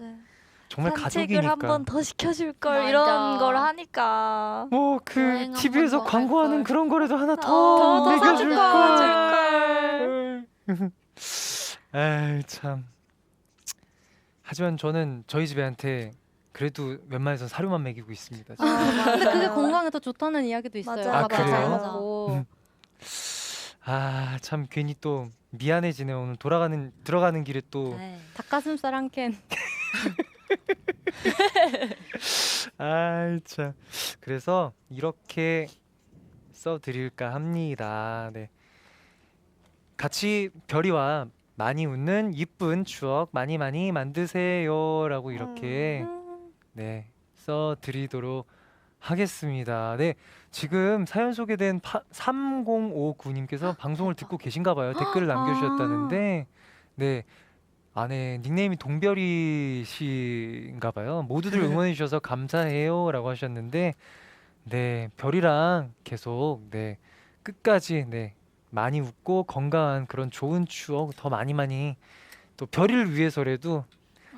[SPEAKER 2] 정말
[SPEAKER 6] 산책을
[SPEAKER 2] 가족이니까.
[SPEAKER 6] 한 번 더 시켜줄 걸
[SPEAKER 5] 맞아.
[SPEAKER 6] 이런 걸 하니까
[SPEAKER 2] 뭐 그
[SPEAKER 5] 여행 한
[SPEAKER 2] TV에서
[SPEAKER 5] 번더
[SPEAKER 2] 광고하는
[SPEAKER 5] 할 걸.
[SPEAKER 2] 그런 거라도 하나
[SPEAKER 6] 더
[SPEAKER 2] 더
[SPEAKER 6] 사줄
[SPEAKER 2] 먹여줄
[SPEAKER 6] 걸.
[SPEAKER 2] 에이 참. 하지만 저는 저희 집 애한테 그래도 웬만해서 사료만 먹이고 있습니다.
[SPEAKER 4] 근데 그게 건강에 더 좋다는 이야기도 있어요.
[SPEAKER 6] 맞아요.
[SPEAKER 2] 아, 그래요?
[SPEAKER 4] 먹고.
[SPEAKER 2] 아 참 괜히 또 미안해지네 오늘 들어가는 길에 또
[SPEAKER 4] 닭가슴살 한 캔.
[SPEAKER 2] 아이 참 그래서 이렇게 써드릴까 합니다. 네 같이 별이와 많이 웃는 이쁜 추억 많이 만드세요라고 이렇게 네 써드리도록 하겠습니다. 네 지금 사연 소개된 3059님께서 방송을 듣고 계신가 봐요. 댓글을 남겨주셨다는데 네 안에 닉네임이 동별이 씨인가 봐요. 모두들 응원해 주셔서 감사해요라고 하셨는데 네 별이랑 계속 네 끝까지 네 많이 웃고 건강한 그런 좋은 추억 더 많이 또 별이를 위해서라도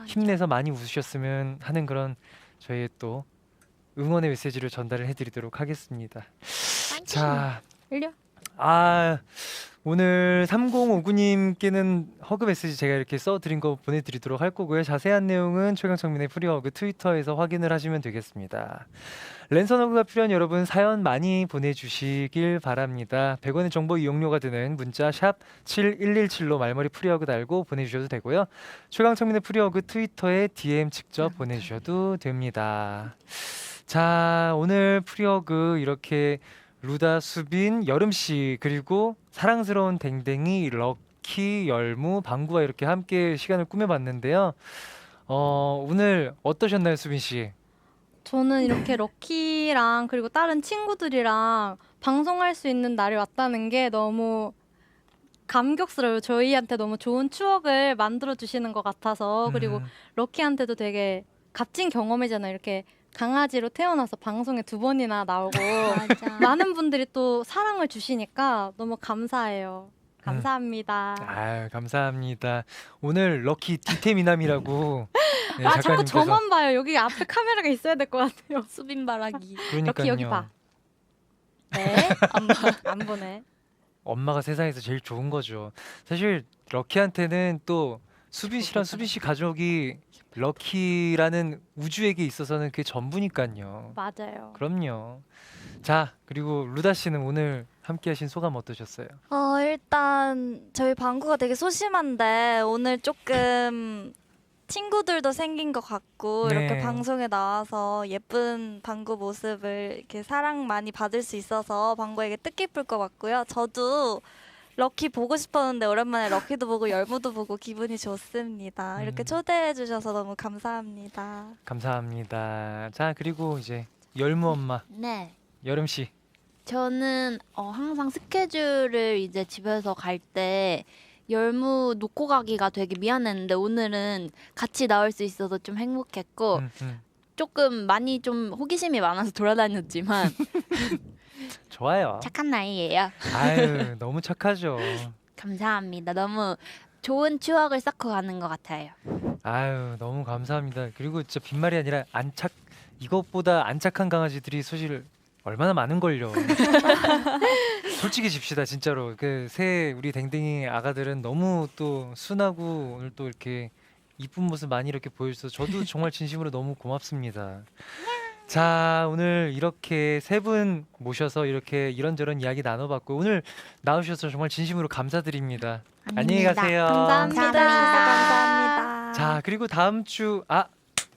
[SPEAKER 2] 힘내서 많이 웃으셨으면 하는 그런 저희의 또 응원의 메시지를 전달을 해드리도록 하겠습니다. 자,
[SPEAKER 4] 흘려.
[SPEAKER 2] 오늘 3059님께는 허그 메시지 제가 이렇게 써드린 거 보내드리도록 할 거고요. 자세한 내용은 최강창민의 프리허그 트위터에서 확인을 하시면 되겠습니다. 랜선 허그가 필요한 여러분 사연 많이 보내주시길 바랍니다. 100원의 정보 이용료가 드는 문자 샵 7117로 말머리 프리허그 달고 보내주셔도 되고요. 최강창민의 프리허그 트위터에 DM 직접 보내주셔도 됩니다. 자, 오늘 프리허그 이렇게 루다, 수빈, 여름씨 그리고 사랑스러운 댕댕이, 럭키, 열무, 방구와 이렇게 함께 시간을 꾸며봤는데요. 오늘 어떠셨나요, 수빈씨?
[SPEAKER 4] 저는 이렇게 럭키랑 그리고 다른 친구들이랑 방송할 수 있는 날이 왔다는 게 너무 감격스러워요. 저희한테 너무 좋은 추억을 만들어 주시는 것 같아서. 그리고 럭키한테도 되게 값진 경험이잖아요. 이렇게 강아지로 태어나서 방송에 2번이나 나오고 많은 분들이 또 사랑을 주시니까 너무 감사해요. 감사합니다.
[SPEAKER 2] 아유, 감사합니다. 오늘 럭키 디테미남이라고 네,
[SPEAKER 4] 자꾸
[SPEAKER 2] 작가님께서.
[SPEAKER 4] 저만 봐요. 여기 앞에 카메라가 있어야 될 것 같아요.
[SPEAKER 5] 수빈바라기.
[SPEAKER 2] 그러니까요.
[SPEAKER 4] 럭키 여기 봐. 네? 안 보네.
[SPEAKER 2] 엄마가 세상에서 제일 좋은 거죠. 사실 럭키한테는 또 수빈 씨랑 수빈 씨 가족이 럭키라는 우주에게 있어서는 그게 전부니까요.
[SPEAKER 4] 맞아요.
[SPEAKER 2] 그럼요. 자, 그리고 루다 씨는 오늘 함께 하신 소감 어떠셨어요?
[SPEAKER 6] 일단 저희 방구가 되게 소심한데 오늘 조금 친구들도 생긴 것 같고
[SPEAKER 2] 네.
[SPEAKER 6] 이렇게 방송에 나와서 예쁜 방구 모습을 이렇게 사랑 많이 받을 수 있어서 방구에게 뜻깊을 것 같고요. 저도 럭키 보고 싶었는데 오랜만에 럭키도 보고 열무도 보고 기분이 좋습니다. 이렇게 초대해 주셔서 너무 감사합니다.
[SPEAKER 2] 감사합니다. 자, 그리고 이제 열무 엄마
[SPEAKER 5] 네.
[SPEAKER 2] 여름 씨.
[SPEAKER 5] 저는 항상 스케줄을 이제 집에서 갈 때 열무 놓고 가기가 되게 미안했는데 오늘은 같이 나올 수 있어서 좀 행복했고 조금 많이 좀 호기심이 많아서 돌아다녔지만
[SPEAKER 2] 좋아요.
[SPEAKER 5] 착한 나이예요.
[SPEAKER 2] 아유, 너무 착하죠.
[SPEAKER 5] 감사합니다. 너무 좋은 추억을 쌓고 가는 것 같아요.
[SPEAKER 2] 아유, 너무 감사합니다. 그리고 진짜 빈말이 아니라 이것보다 안 착한 강아지들이 사실 얼마나 많은걸요. 솔직히 집시다 진짜로. 그 새 우리 댕댕이 아가들은 너무 또 순하고 오늘 또 이렇게 이쁜 모습 많이 이렇게 보여주셔서 저도 정말 진심으로 너무 고맙습니다. 자, 오늘 이렇게 세 분 모셔서 이렇게 이런저런 이야기 나눠봤고 오늘 나오셔서 정말 진심으로 감사드립니다. 안녕히 가세요.
[SPEAKER 6] 감사합니다.
[SPEAKER 2] 자, 그리고 다음 주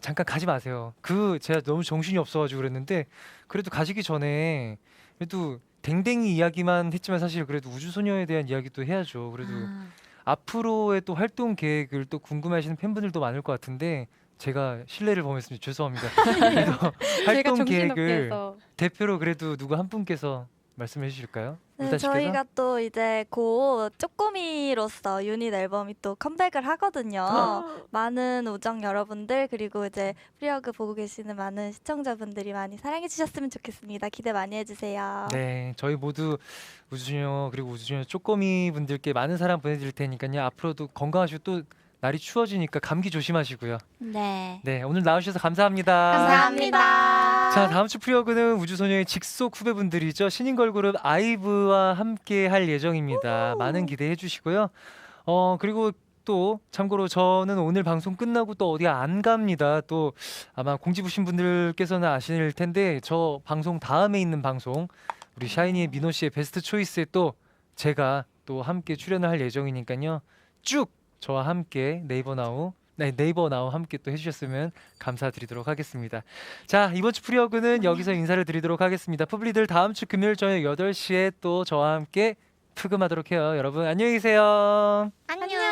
[SPEAKER 2] 잠깐 가지 마세요. 제가 너무 정신이 없어가지고 그랬는데 그래도 가시기 전에 그래도 댕댕이 이야기만 했지만 사실 그래도 우주소녀에 대한 이야기도 해야죠. 그래도 앞으로의 또 활동 계획을 또 궁금해하시는 팬분들도 많을 것 같은데 제가 실례를 범했습니다. 죄송합니다. 그래도 활동 계획을 대표로 그래도 누구 한 분께서 말씀해 주실까요?
[SPEAKER 6] 네, 저희가 또 이제 곧 쪼꼬미로서 유닛 앨범이 또 컴백을 하거든요. 많은 우정 여러분들 그리고 이제 프리허그 보고 계시는 많은 시청자분들이 많이 사랑해 주셨으면 좋겠습니다. 기대 많이 해주세요.
[SPEAKER 2] 네, 저희 모두 우주소녀 그리고 우주소녀 쪼꼬미 분들께 많은 사랑 보내드릴 테니까요. 앞으로도 건강하시고 또 날이 추워지니까 감기 조심하시고요.
[SPEAKER 5] 네.
[SPEAKER 2] 네, 오늘 나오셔서 감사합니다.
[SPEAKER 5] 감사합니다.
[SPEAKER 2] 자, 다음 주 프리허그는 우주소녀의 직속 후배분들이죠. 신인 걸그룹 아이브와 함께 할 예정입니다. 많은 기대해 주시고요. 그리고 또 참고로 저는 오늘 방송 끝나고 또 어디 안 갑니다. 또 아마 공지부신 분들께서는 아실 텐데 저 방송 다음에 있는 방송 우리 샤이니의 민호 씨의 베스트 초이스에 또 제가 또 함께 출연을 할 예정이니까요. 쭉 저와 함께 네이버 나우 함께 또 해주셨으면 감사드리도록 하겠습니다. 자, 이번 주 프리허그는 여기서 인사를 드리도록 하겠습니다. 푸블리들 다음 주 금요일 저녁 8시에 또 저와 함께 푸금하도록 해요. 여러분 안녕히 계세요.
[SPEAKER 5] 안녕.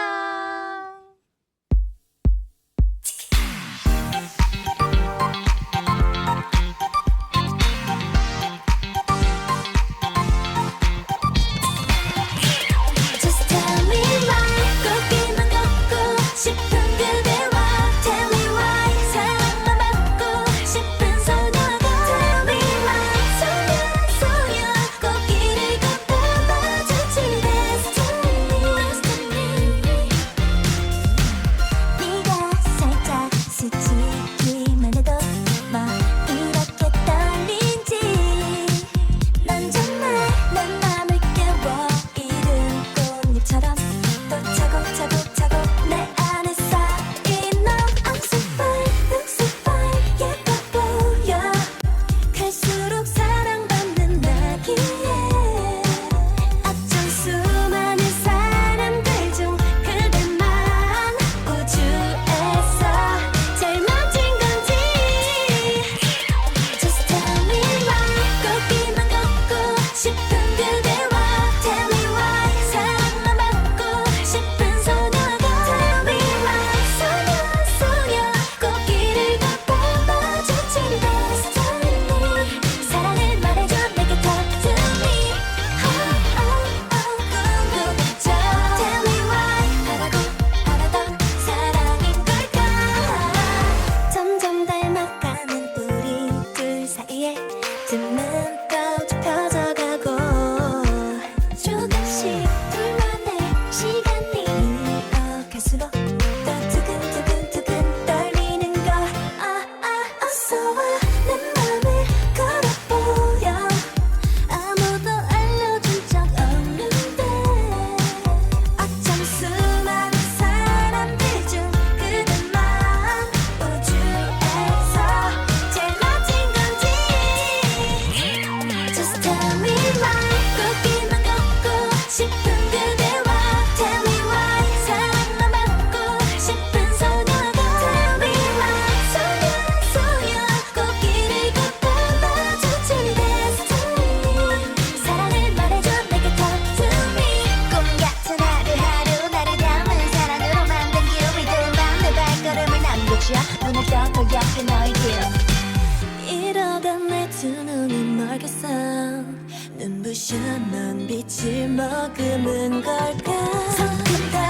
[SPEAKER 1] Just tell me why 꺾이만 걷고 싶은 그대와 Tell me why 사랑만 받고 싶은 소녀가 Tell me why 소녀 걷기를 걷다 마주친 때마다 내 두 눈은 멀겠어 눈부셔 넌 빛을 머금은 걸까 서툴다